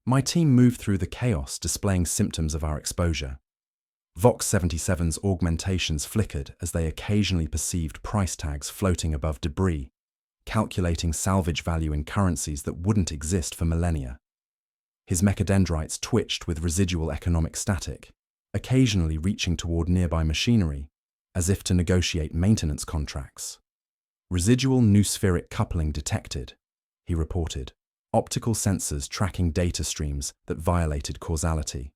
My team moved through the chaos displaying symptoms of our exposure. Vox 77's augmentations flickered as they occasionally perceived price tags floating above debris, calculating salvage value in currencies that wouldn't exist for millennia. His mechadendrites twitched with residual economic static, occasionally reaching toward nearby machinery, as if to negotiate maintenance contracts. Residual noospheric coupling detected, he reported, optical sensors tracking data streams that violated causality.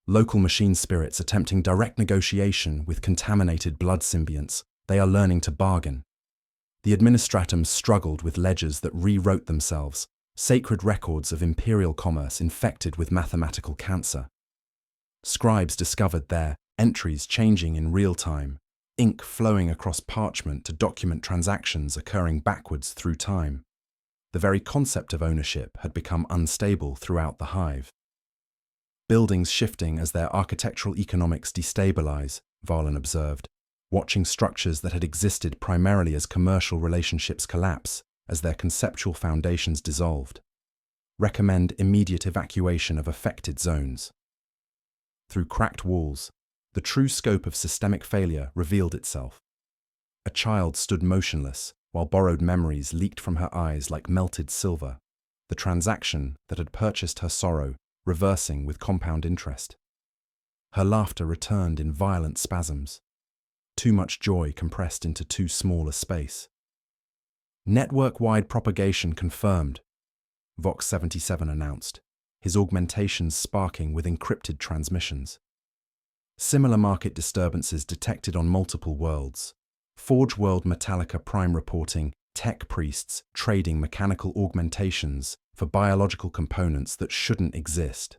Local machine spirits attempting direct negotiation with contaminated blood symbionts, they are learning to bargain. The administratum struggled with ledgers that rewrote themselves, sacred records of imperial commerce infected with mathematical cancer. Scribes discovered their entries changing in real time, ink flowing across parchment to document transactions occurring backwards through time. The very concept of ownership had become unstable throughout the hive. Buildings shifting as their architectural economics destabilize, Varlin observed, watching structures that had existed primarily as commercial relationships collapse as their conceptual foundations dissolved. Recommend immediate evacuation of affected zones. Through cracked walls, the true scope of systemic failure revealed itself. A child stood motionless while borrowed memories leaked from her eyes like melted silver, the transaction that had purchased her sorrow reversing with compound interest. Her laughter returned in violent spasms. Too much joy compressed into too small a space. Network-wide propagation confirmed, Vox 77 announced, his augmentations sparking with encrypted transmissions. Similar market disturbances detected on multiple worlds. Forge World Metallica Prime reporting tech priests trading mechanical augmentations for biological components that shouldn't exist.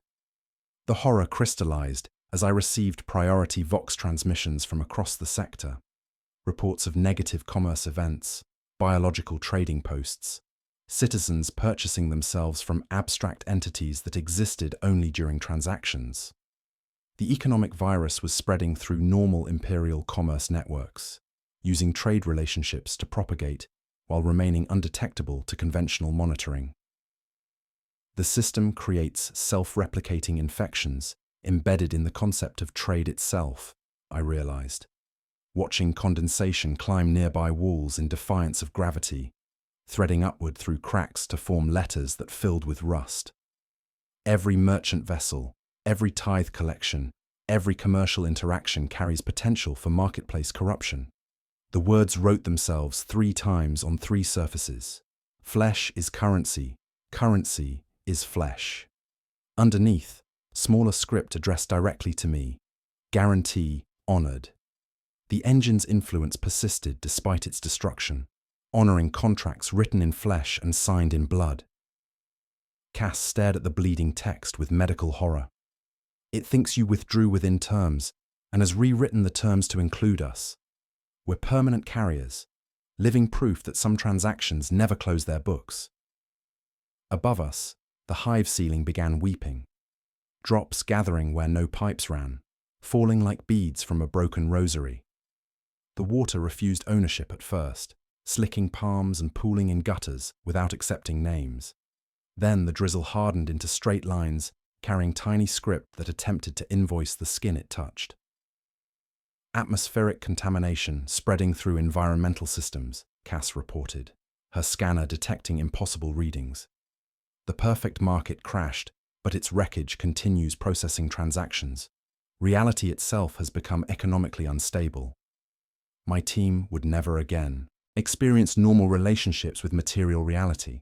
The horror crystallized as I received priority Vox transmissions from across the sector. Reports of negative commerce events, biological trading posts, citizens purchasing themselves from abstract entities that existed only during transactions. The economic virus was spreading through normal imperial commerce networks, using trade relationships to propagate while remaining undetectable to conventional monitoring. The system creates self-replicating infections embedded in the concept of trade itself, I realized, watching condensation climb nearby walls in defiance of gravity, threading upward through cracks to form letters that filled with rust. Every merchant vessel, every tithe collection, every commercial interaction carries potential for marketplace corruption. The words wrote themselves 3 times on 3 surfaces. Flesh is currency, currency is flesh. Underneath, smaller script addressed directly to me, guarantee honored. The engine's influence persisted despite its destruction, honoring contracts written in flesh and signed in blood. Cass stared at the bleeding text with medical horror. It thinks you withdrew within terms and has rewritten the terms to include us. We're permanent carriers, living proof that some transactions never close their books. Above us, the hive ceiling began weeping, drops gathering where no pipes ran, falling like beads from a broken rosary. The water refused ownership at first, slicking palms and pooling in gutters without accepting names. Then the drizzle hardened into straight lines, carrying tiny script that attempted to invoice the skin it touched. Atmospheric contamination spreading through environmental systems, Cass reported, her scanner detecting impossible readings. The perfect market crashed, but its wreckage continues processing transactions. Reality itself has become economically unstable. My team would never again experience normal relationships with material reality.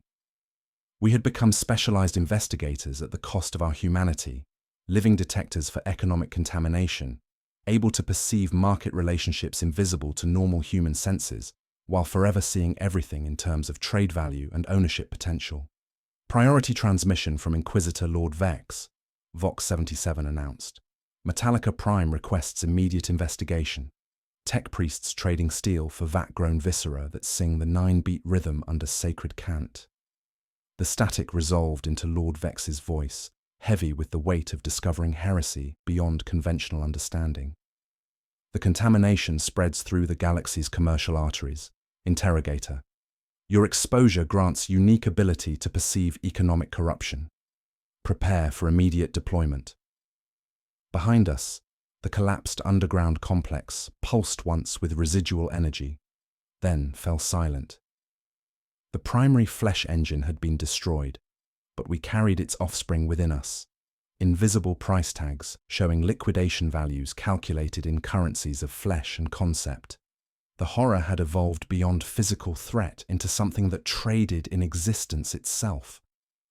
We had become specialized investigators at the cost of our humanity, living detectors for economic contamination, able to perceive market relationships invisible to normal human senses, while forever seeing everything in terms of trade value and ownership potential. Priority transmission from Inquisitor Lord Vex, Vox 77 announced. Metallica Prime requests immediate investigation. Tech priests trading steel for vat-grown viscera that sing the 9-beat rhythm under sacred cant. The static resolved into Lord Vex's voice, heavy with the weight of discovering heresy beyond conventional understanding. The contamination spreads through the galaxy's commercial arteries. Interrogator. Your exposure grants unique ability to perceive economic corruption. Prepare for immediate deployment. Behind us, the collapsed underground complex pulsed once with residual energy, then fell silent. The primary flesh engine had been destroyed, but we carried its offspring within us, invisible price tags showing liquidation values calculated in currencies of flesh and concept. The horror had evolved beyond physical threat into something that traded in existence itself,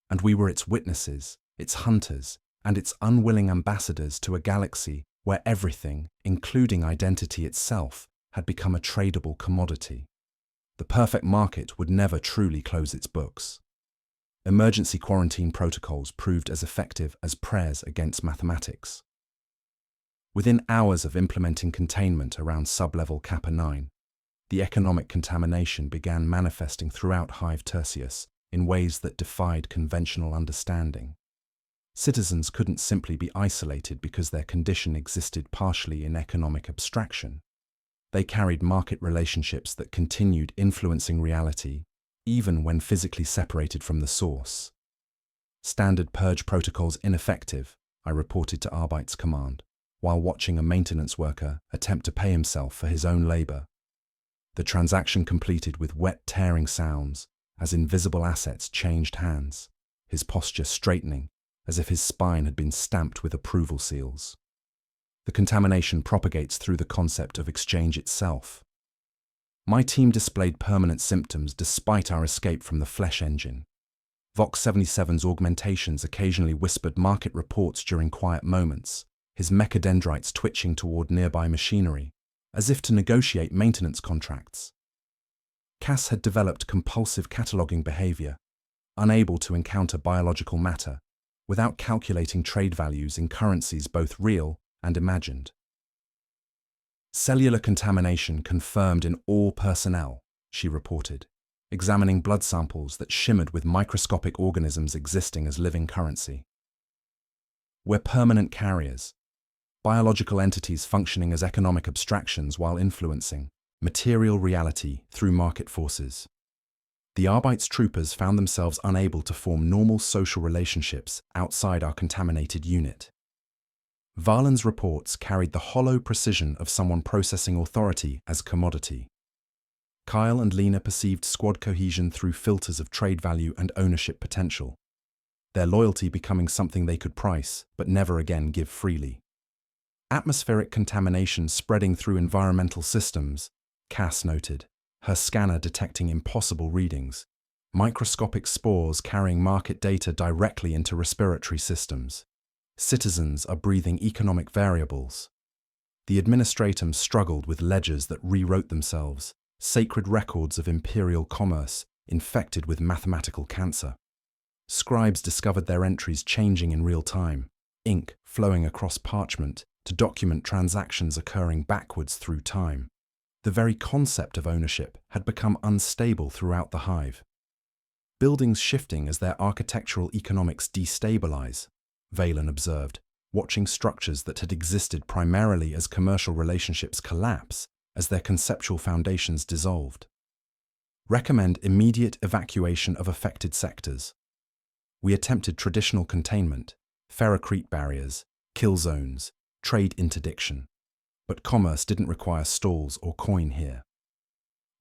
and we were its witnesses, its hunters, and its unwilling ambassadors to a galaxy where everything, including identity itself, had become a tradable commodity. The perfect market would never truly close its books. Emergency quarantine protocols proved as effective as prayers against mathematics. Within hours of implementing containment around sub-level Kappa 9, the economic contamination began manifesting throughout Hive Tertius in ways that defied conventional understanding. Citizens couldn't simply be isolated because their condition existed partially in economic abstraction. They carried market relationships that continued influencing reality, even when physically separated from the source. Standard purge protocols ineffective, I reported to Arbeit's command, while watching a maintenance worker attempt to pay himself for his own labor. The transaction completed with wet tearing sounds as invisible assets changed hands, his posture straightening as if his spine had been stamped with approval seals. The contamination propagates through the concept of exchange itself. My team displayed permanent symptoms despite our escape from the flesh engine. Vox 77's augmentations occasionally whispered market reports during quiet moments, his mechadendrites twitching toward nearby machinery, as if to negotiate maintenance contracts. Cass had developed compulsive cataloging behavior, unable to encounter biological matter, without calculating trade values in currencies both real and imagined. Cellular contamination confirmed in all personnel, she reported, examining blood samples that shimmered with microscopic organisms existing as living currency. We're permanent carriers, biological entities functioning as economic abstractions while influencing material reality through market forces. The Arbeit's troopers found themselves unable to form normal social relationships outside our contaminated unit. Varlin's reports carried the hollow precision of someone processing authority as commodity. Kyle and Lena perceived squad cohesion through filters of trade value and ownership potential, their loyalty becoming something they could price but never again give freely. Atmospheric contamination spreading through environmental systems, Cass noted, her scanner detecting impossible readings, microscopic spores carrying market data directly into respiratory systems. Citizens are breathing economic variables. The administratum struggled with ledgers that rewrote themselves, sacred records of imperial commerce infected with mathematical cancer. Scribes discovered their entries changing in real time, ink flowing across parchment to document transactions occurring backwards through time. The very concept of ownership had become unstable throughout the hive. Buildings shifting as their architectural economics destabilize, Valen observed, watching structures that had existed primarily as commercial relationships collapse as their conceptual foundations dissolved. Recommend immediate evacuation of affected sectors. We attempted traditional containment, ferrocrete barriers, kill zones, trade interdiction, but commerce didn't require stalls or coin here.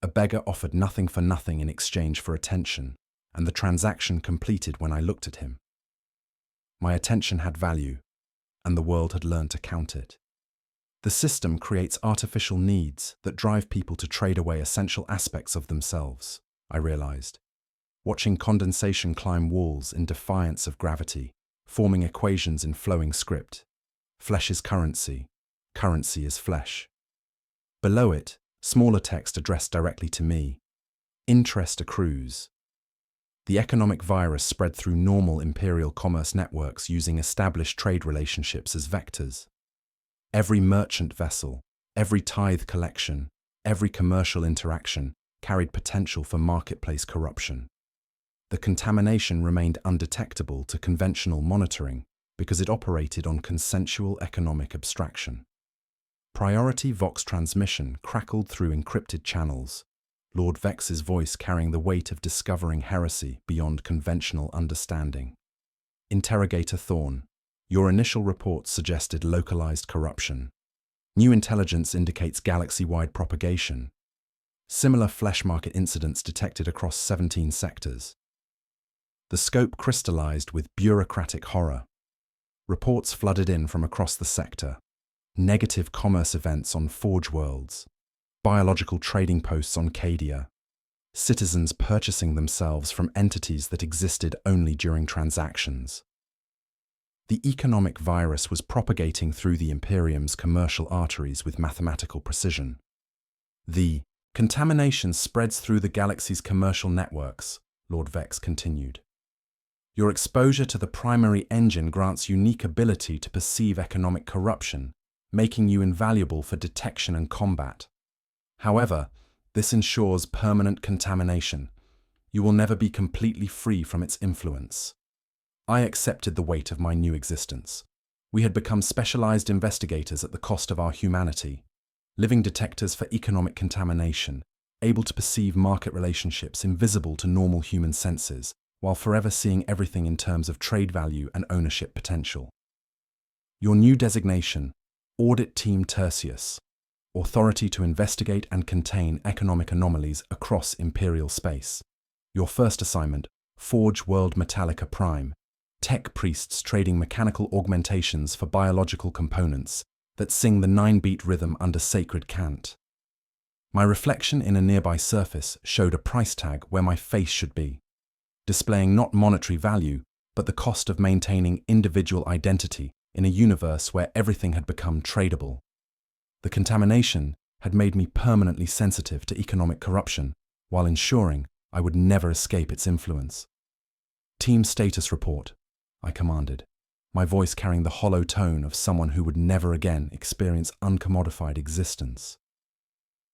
A beggar offered nothing for nothing in exchange for attention, and the transaction completed when I looked at him. My attention had value, and the world had learned to count it. The system creates artificial needs that drive people to trade away essential aspects of themselves, I realized, watching condensation climb walls in defiance of gravity, forming equations in flowing script. Flesh is currency, currency is flesh. Below it, smaller text addressed directly to me. Interest accrues. The economic virus spread through normal imperial commerce networks using established trade relationships as vectors. Every merchant vessel, every tithe collection, every commercial interaction carried potential for marketplace corruption. The contamination remained undetectable to conventional monitoring because it operated on consensual economic abstraction. Priority Vox transmission crackled through encrypted channels, Lord Vex's voice carrying the weight of discovering heresy beyond conventional understanding. Interrogator Thorn, your initial report suggested localized corruption. New intelligence indicates galaxy-wide propagation. Similar flesh market incidents detected across 17 sectors. The scope crystallized with bureaucratic horror. Reports flooded in from across the sector. Negative commerce events on Forge Worlds. Biological trading posts on Cadia, citizens purchasing themselves from entities that existed only during transactions. The economic virus was propagating through the Imperium's commercial arteries with mathematical precision. The contamination spreads through the galaxy's commercial networks, Lord Vex continued. Your exposure to the primary engine grants unique ability to perceive economic corruption making you invaluable for detection and combat. However, this ensures permanent contamination. You will never be completely free from its influence. I accepted the weight of my new existence. We had become specialized investigators at the cost of our humanity, living detectors for economic contamination, able to perceive market relationships invisible to normal human senses, while forever seeing everything in terms of trade value and ownership potential. Your new designation, Audit Team Tertius, authority to investigate and contain economic anomalies across Imperial space. Your first assignment, Forge World Metallica Prime, tech priests trading mechanical augmentations for biological components that sing the 9-beat rhythm under sacred cant. My reflection in a nearby surface showed a price tag where my face should be, displaying not monetary value, but the cost of maintaining individual identity in a universe where everything had become tradable. The contamination had made me permanently sensitive to economic corruption, while ensuring I would never escape its influence. Team status report, I commanded, my voice carrying the hollow tone of someone who would never again experience uncommodified existence.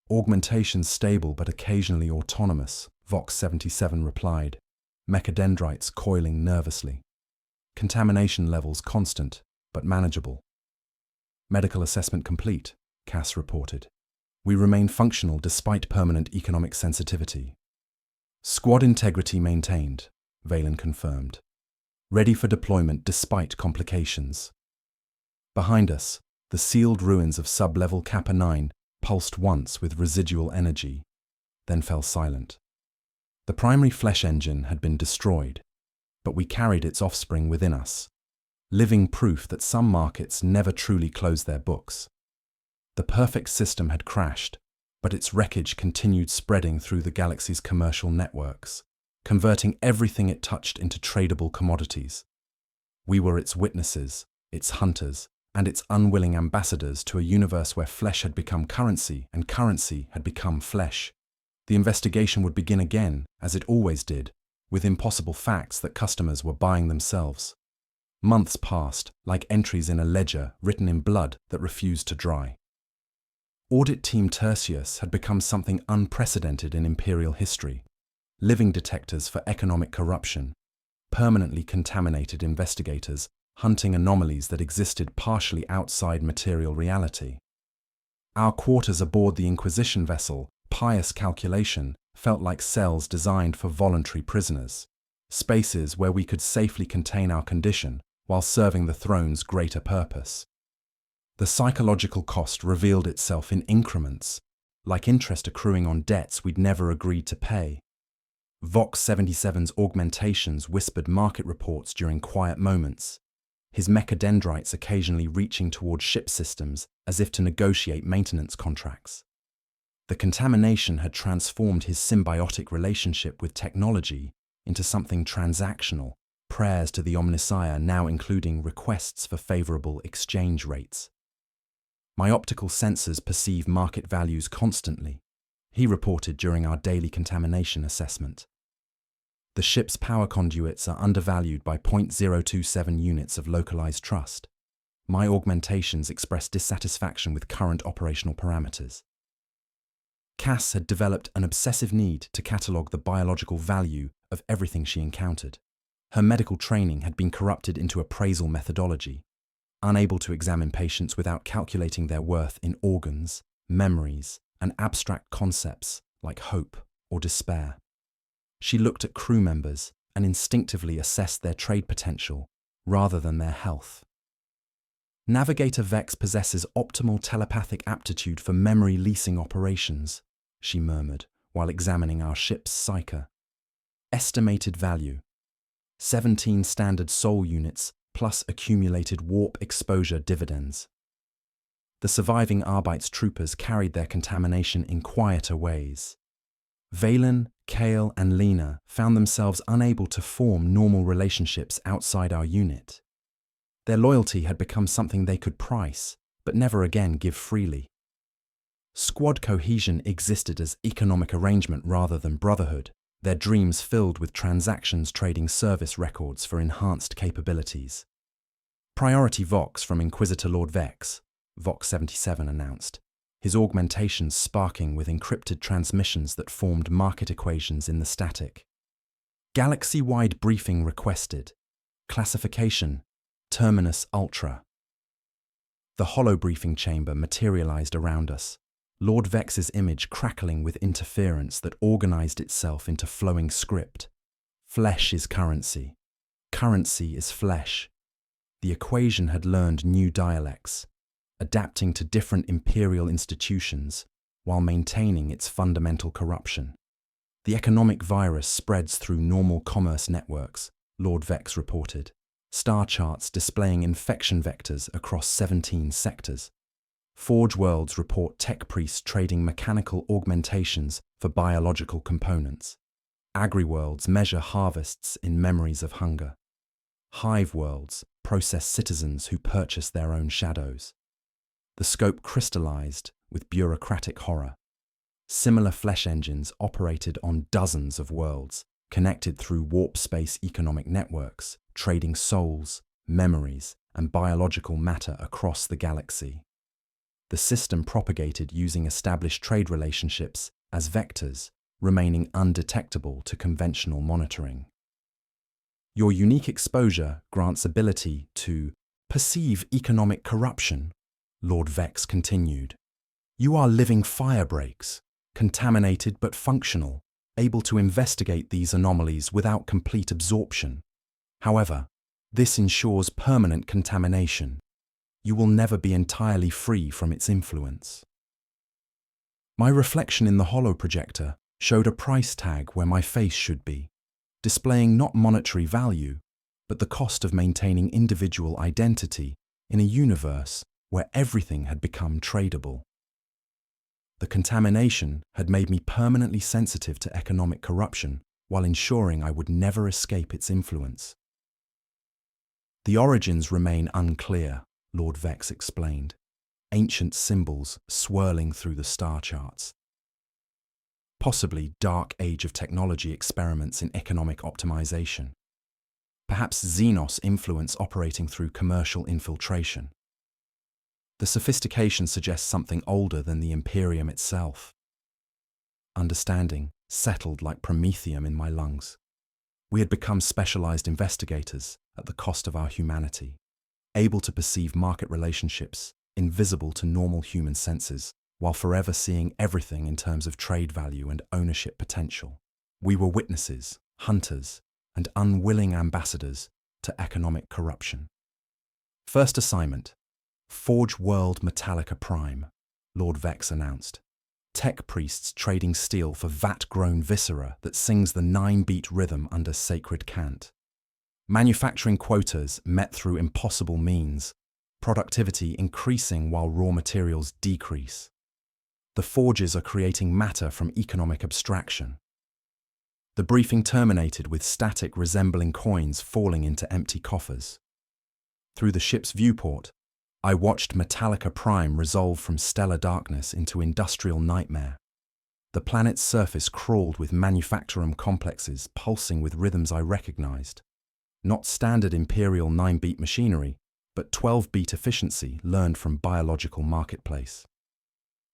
Augmentation stable but occasionally autonomous, Vox 77 replied, mechadendrites coiling nervously. Contamination levels constant, but manageable. Medical assessment complete, Cass reported. We remain functional despite permanent economic sensitivity. Squad integrity maintained, Valen confirmed. Ready for deployment despite complications. Behind us, the sealed ruins of sub-level Kappa 9 pulsed once with residual energy, then fell silent. The primary flesh engine had been destroyed, but we carried its offspring within us, living proof that some markets never truly close their books. The perfect system had crashed, but its wreckage continued spreading through the galaxy's commercial networks, converting everything it touched into tradable commodities. We were its witnesses, its hunters, and its unwilling ambassadors to a universe where flesh had become currency and currency had become flesh. The investigation would begin again, as it always did, with impossible facts that customers were buying themselves. Months passed, like entries in a ledger written in blood that refused to dry. Audit Team Tertius had become something unprecedented in Imperial history, living detectors for economic corruption, permanently contaminated investigators hunting anomalies that existed partially outside material reality. Our quarters aboard the Inquisition vessel, Pious Calculation, felt like cells designed for voluntary prisoners, spaces where we could safely contain our condition while serving the throne's greater purpose. The psychological cost revealed itself in increments, like interest accruing on debts we'd never agreed to pay. Vox 77's augmentations whispered market reports during quiet moments, his mechadendrites occasionally reaching toward ship systems as if to negotiate maintenance contracts. The contamination had transformed his symbiotic relationship with technology into something transactional, prayers to the Omnissiah now including requests for favorable exchange rates. My optical sensors perceive market values constantly, he reported during our daily contamination assessment. The ship's power conduits are undervalued by 0.027 units of localized trust. My augmentations express dissatisfaction with current operational parameters. Cass had developed an obsessive need to catalogue the biological value of everything she encountered. Her medical training had been corrupted into appraisal methodology, unable to examine patients without calculating their worth in organs, memories, and abstract concepts like hope or despair. She looked at crew members and instinctively assessed their trade potential rather than their health. Navigator Vex possesses optimal telepathic aptitude for memory leasing operations, she murmured while examining our ship's psyche. Estimated value: 17 standard soul units plus accumulated warp exposure dividends. The surviving Arbite's troopers carried their contamination in quieter ways. Valen, Kale, and Lena found themselves unable to form normal relationships outside our unit. Their loyalty had become something they could price, but never again give freely. Squad cohesion existed as economic arrangement rather than brotherhood, their dreams filled with transactions trading service records for enhanced capabilities. Priority Vox from Inquisitor Lord Vex, Vox77 announced, his augmentations sparking with encrypted transmissions that formed market equations in the static. Galaxy-wide briefing requested. Classification: Terminus Ultra. The hollow briefing chamber materialized around us, Lord Vex's image crackling with interference that organized itself into flowing script. Flesh is currency. Currency is flesh. The equation had learned new dialects, adapting to different imperial institutions while maintaining its fundamental corruption. The economic virus spreads through normal commerce networks, Lord Vex reported, star charts displaying infection vectors across 17 sectors. Forge Worlds report tech priests trading mechanical augmentations for biological components. Agri-worlds measure harvests in memories of hunger. Hive worlds process citizens who purchase their own shadows. The scope crystallized with bureaucratic horror. Similar flesh engines operated on dozens of worlds, connected through warp space economic networks, trading souls, memories, and biological matter across the galaxy. The system propagated using established trade relationships as vectors, remaining undetectable to conventional monitoring. Your unique exposure grants ability to perceive economic corruption, Lord Vex continued. You are living firebreaks, contaminated but functional, able to investigate these anomalies without complete absorption. However, this ensures permanent contamination. You will never be entirely free from its influence. My reflection in the hollow projector showed a price tag where my face should be, displaying not monetary value, but the cost of maintaining individual identity in a universe where everything had become tradable. The contamination had made me permanently sensitive to economic corruption while ensuring I would never escape its influence. The origins remain unclear, Lord Vex explained, ancient symbols swirling through the star charts. Possibly dark age of technology experiments in economic optimization. Perhaps Xenos influence operating through commercial infiltration. The sophistication suggests something older than the Imperium itself. Understanding settled like promethium in my lungs. We had become specialized investigators at the cost of our humanity, able to perceive market relationships invisible to normal human senses, while forever seeing everything in terms of trade value and ownership potential. We were witnesses, hunters, and unwilling ambassadors to economic corruption. First assignment: Forge World Metallica Prime, Lord Vex announced. Tech priests trading steel for vat-grown viscera that sings the 9-beat rhythm under sacred cant. Manufacturing quotas met through impossible means, productivity increasing while raw materials decrease. The forges are creating matter from economic abstraction. The briefing terminated with static resembling coins falling into empty coffers. Through the ship's viewport, I watched Metallica Prime resolve from stellar darkness into industrial nightmare. The planet's surface crawled with manufacturum complexes pulsing with rhythms I recognized. Not standard Imperial 9-beat machinery, but 12-beat efficiency learned from biological marketplace.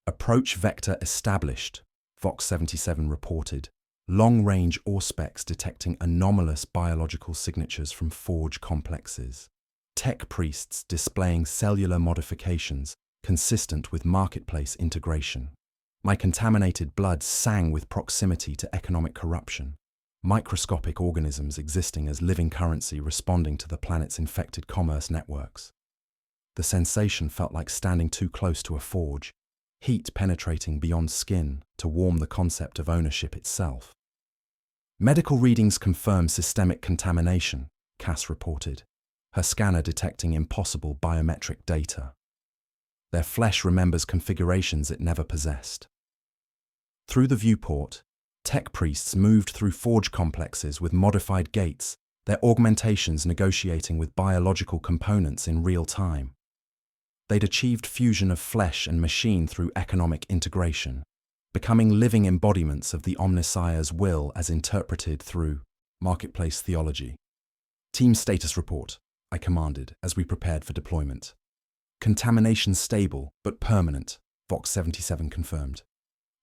Approach vector established, Vox77 reported. Long-range auspex detecting anomalous biological signatures from forge complexes. Tech priests displaying cellular modifications consistent with marketplace integration. My contaminated blood sang with proximity to economic corruption. Microscopic organisms existing as living currency responding to the planet's infected commerce networks. The sensation felt like standing too close to a forge, heat penetrating beyond skin to warm the concept of ownership itself. Medical readings confirm systemic contamination, Cass reported, her scanner detecting impossible biometric data. Their flesh remembers configurations it never possessed. Through the viewport, tech priests moved through forge complexes with modified gates, their augmentations negotiating with biological components in real time. They'd achieved fusion of flesh and machine through economic integration, becoming living embodiments of the Omnissiah's will as interpreted through marketplace theology. Team status report, I commanded as we prepared for deployment. Contamination stable but permanent, Vox 77 confirmed.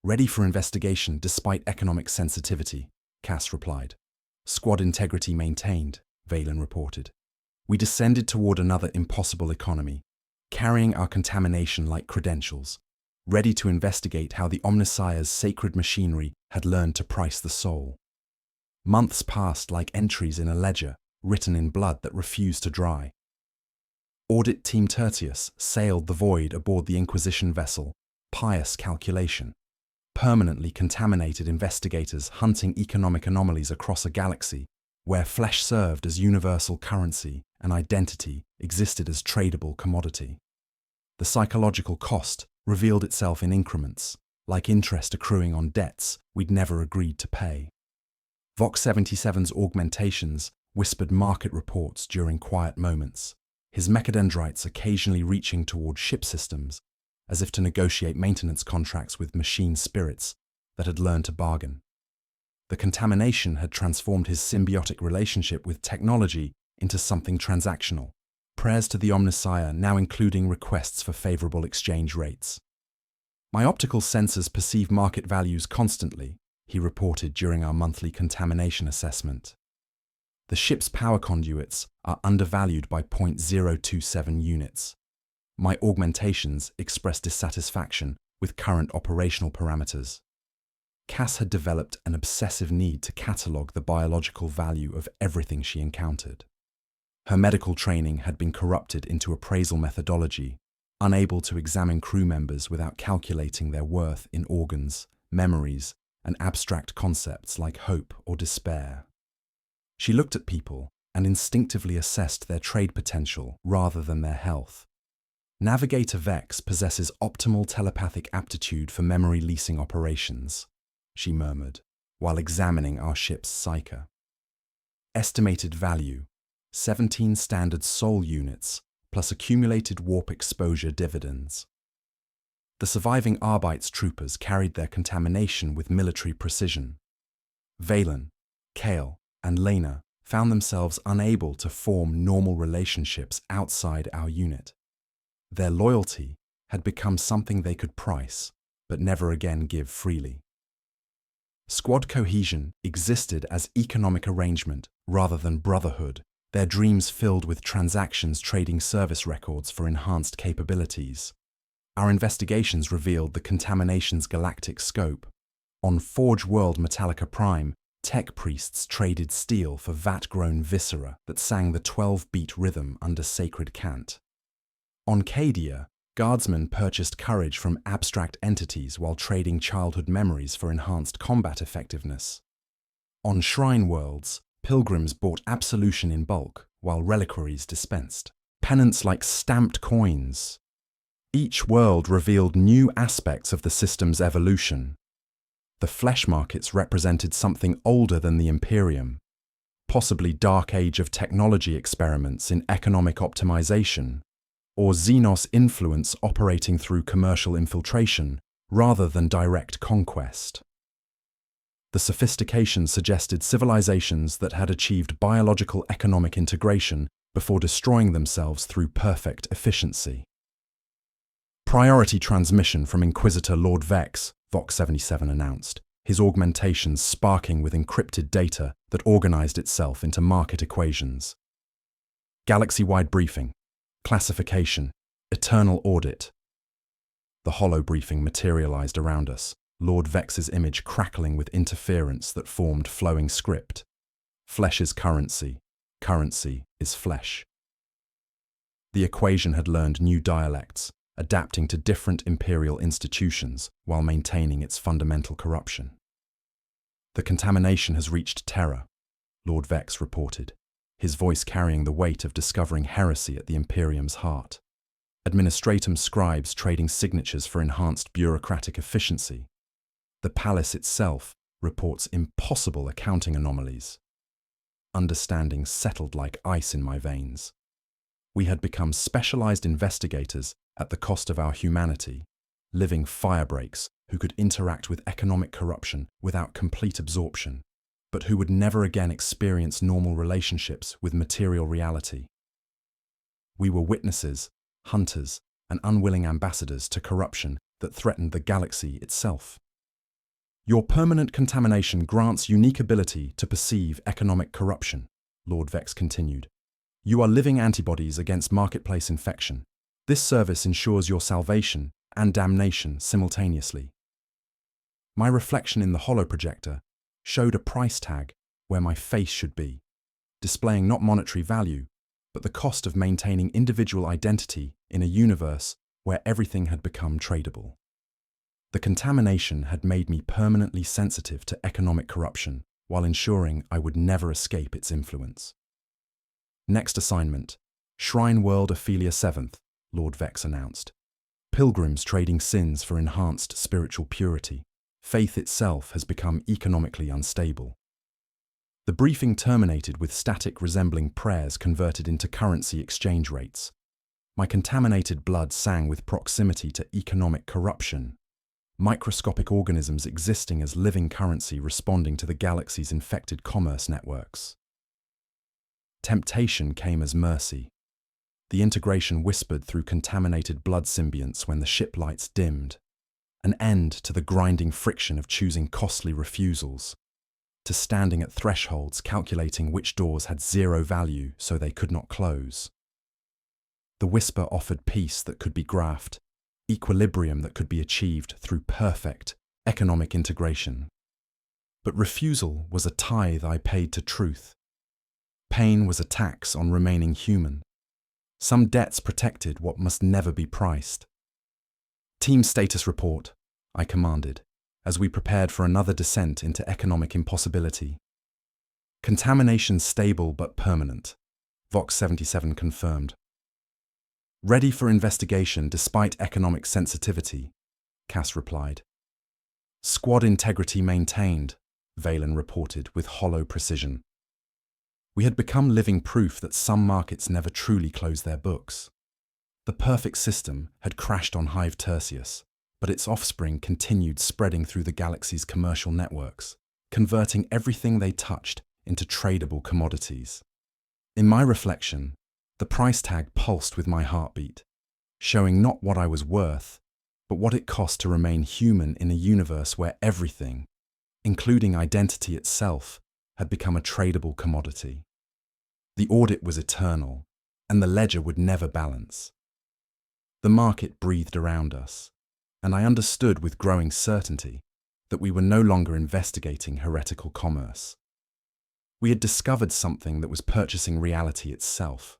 Ready for investigation despite economic sensitivity, Cass replied. Squad integrity maintained, Valen reported. We descended toward another impossible economy, carrying our contamination like credentials, ready to investigate how the Omnissiah's sacred machinery had learned to price the soul. Months passed like entries in a ledger, written in blood that refused to dry. Audit Team Tertius sailed the void aboard the Inquisition vessel, Pious Calculation, permanently contaminated investigators hunting economic anomalies across a galaxy where flesh served as universal currency and identity existed as tradable commodity. The psychological cost revealed itself in increments, like interest accruing on debts we'd never agreed to pay. Vox 77's augmentations whispered market reports during quiet moments, his mechadendrites occasionally reaching toward ship systems, as if to negotiate maintenance contracts with machine spirits that had learned to bargain. The contamination had transformed his symbiotic relationship with technology into something transactional, prayers to the Omnissiah now including requests for favorable exchange rates. My optical sensors perceive market values constantly, he reported during our monthly contamination assessment. The ship's power conduits are undervalued by 0.027 units. My augmentations express dissatisfaction with current operational parameters. Cass had developed an obsessive need to catalogue the biological value of everything she encountered. Her medical training had been corrupted into appraisal methodology, unable to examine crew members without calculating their worth in organs, memories, and abstract concepts like hope or despair. She looked at people and instinctively assessed their trade potential rather than their health. Navigator Vex possesses optimal telepathic aptitude for memory leasing operations, she murmured, while examining our ship's psyche. Estimated value, 17 standard soul units, plus accumulated warp exposure dividends. The surviving Arbites troopers carried their contamination with military precision. Valen, Kale, and Lena found themselves unable to form normal relationships outside our unit. Their loyalty had become something they could price, but never again give freely. Squad cohesion existed as economic arrangement rather than brotherhood, their dreams filled with transactions trading service records for enhanced capabilities. Our investigations revealed the contamination's galactic scope. On Forge World Metallica Prime, tech priests traded steel for vat-grown viscera that sang the 12-beat rhythm under sacred cant. On Cadia, guardsmen purchased courage from abstract entities while trading childhood memories for enhanced combat effectiveness. On Shrine Worlds, pilgrims bought absolution in bulk while reliquaries dispensed, penance like stamped coins. Each world revealed new aspects of the system's evolution. The flesh markets represented something older than the Imperium, possibly dark age of technology experiments in economic optimization, or Xenos influence operating through commercial infiltration rather than direct conquest. The sophistication suggested civilizations that had achieved biological economic integration before destroying themselves through perfect efficiency. Priority transmission from Inquisitor Lord Vex, Vox 77 announced, his augmentations sparking with encrypted data that organized itself into market equations. Galaxy-wide briefing, classification, eternal audit. The hollow briefing materialized around us, Lord Vex's image crackling with interference that formed flowing script. Flesh is currency, currency is flesh. The equation had learned new dialects, adapting to different imperial institutions while maintaining its fundamental corruption. The contamination has reached Terra, Lord Vex reported, his voice carrying the weight of discovering heresy at the Imperium's heart. Administratum scribes trading signatures for enhanced bureaucratic efficiency. The palace itself reports impossible accounting anomalies. Understanding settled like ice in my veins. We had become specialized investigators at the cost of our humanity, living firebreaks who could interact with economic corruption without complete absorption, but who would never again experience normal relationships with material reality. We were witnesses, hunters, and unwilling ambassadors to corruption that threatened the galaxy itself. Your permanent contamination grants unique ability to perceive economic corruption, Lord Vex continued. You are living antibodies against marketplace infection. This service ensures your salvation and damnation simultaneously. My reflection in the holoprojector showed a price tag where my face should be, displaying not monetary value, but the cost of maintaining individual identity in a universe where everything had become tradable. The contamination had made me permanently sensitive to economic corruption while ensuring I would never escape its influence. Next assignment, Shrine World Ophelia 7th, Lord Vex announced. Pilgrims trading sins for enhanced spiritual purity. Faith itself has become economically unstable. The briefing terminated with static resembling prayers converted into currency exchange rates. My contaminated blood sang with proximity to economic corruption. Microscopic organisms existing as living currency responding to the galaxy's infected commerce networks. Temptation came as mercy. The integration whispered through contaminated blood symbionts when the ship lights dimmed. An end to the grinding friction of choosing costly refusals, to standing at thresholds calculating which doors had zero value so they could not close. The whisper offered peace that could be graphed, equilibrium that could be achieved through perfect economic integration. But refusal was a tithe I paid to truth. Pain was a tax on remaining human. Some debts protected what must never be priced. Team status report, I commanded, as we prepared for another descent into economic impossibility. Contamination stable but permanent, Vox 77 confirmed. Ready for investigation despite economic sensitivity, Cass replied. Squad integrity maintained, Valen reported with hollow precision. We had become living proof that some markets never truly close their books. The perfect system had crashed on Hive Tertius, but its offspring continued spreading through the galaxy's commercial networks, converting everything they touched into tradable commodities. In my reflection, the price tag pulsed with my heartbeat, showing not what I was worth, but what it cost to remain human in a universe where everything, including identity itself, had become a tradable commodity. The audit was eternal, and the ledger would never balance. The market breathed around us, and I understood with growing certainty that we were no longer investigating heretical commerce. We had discovered something that was purchasing reality itself.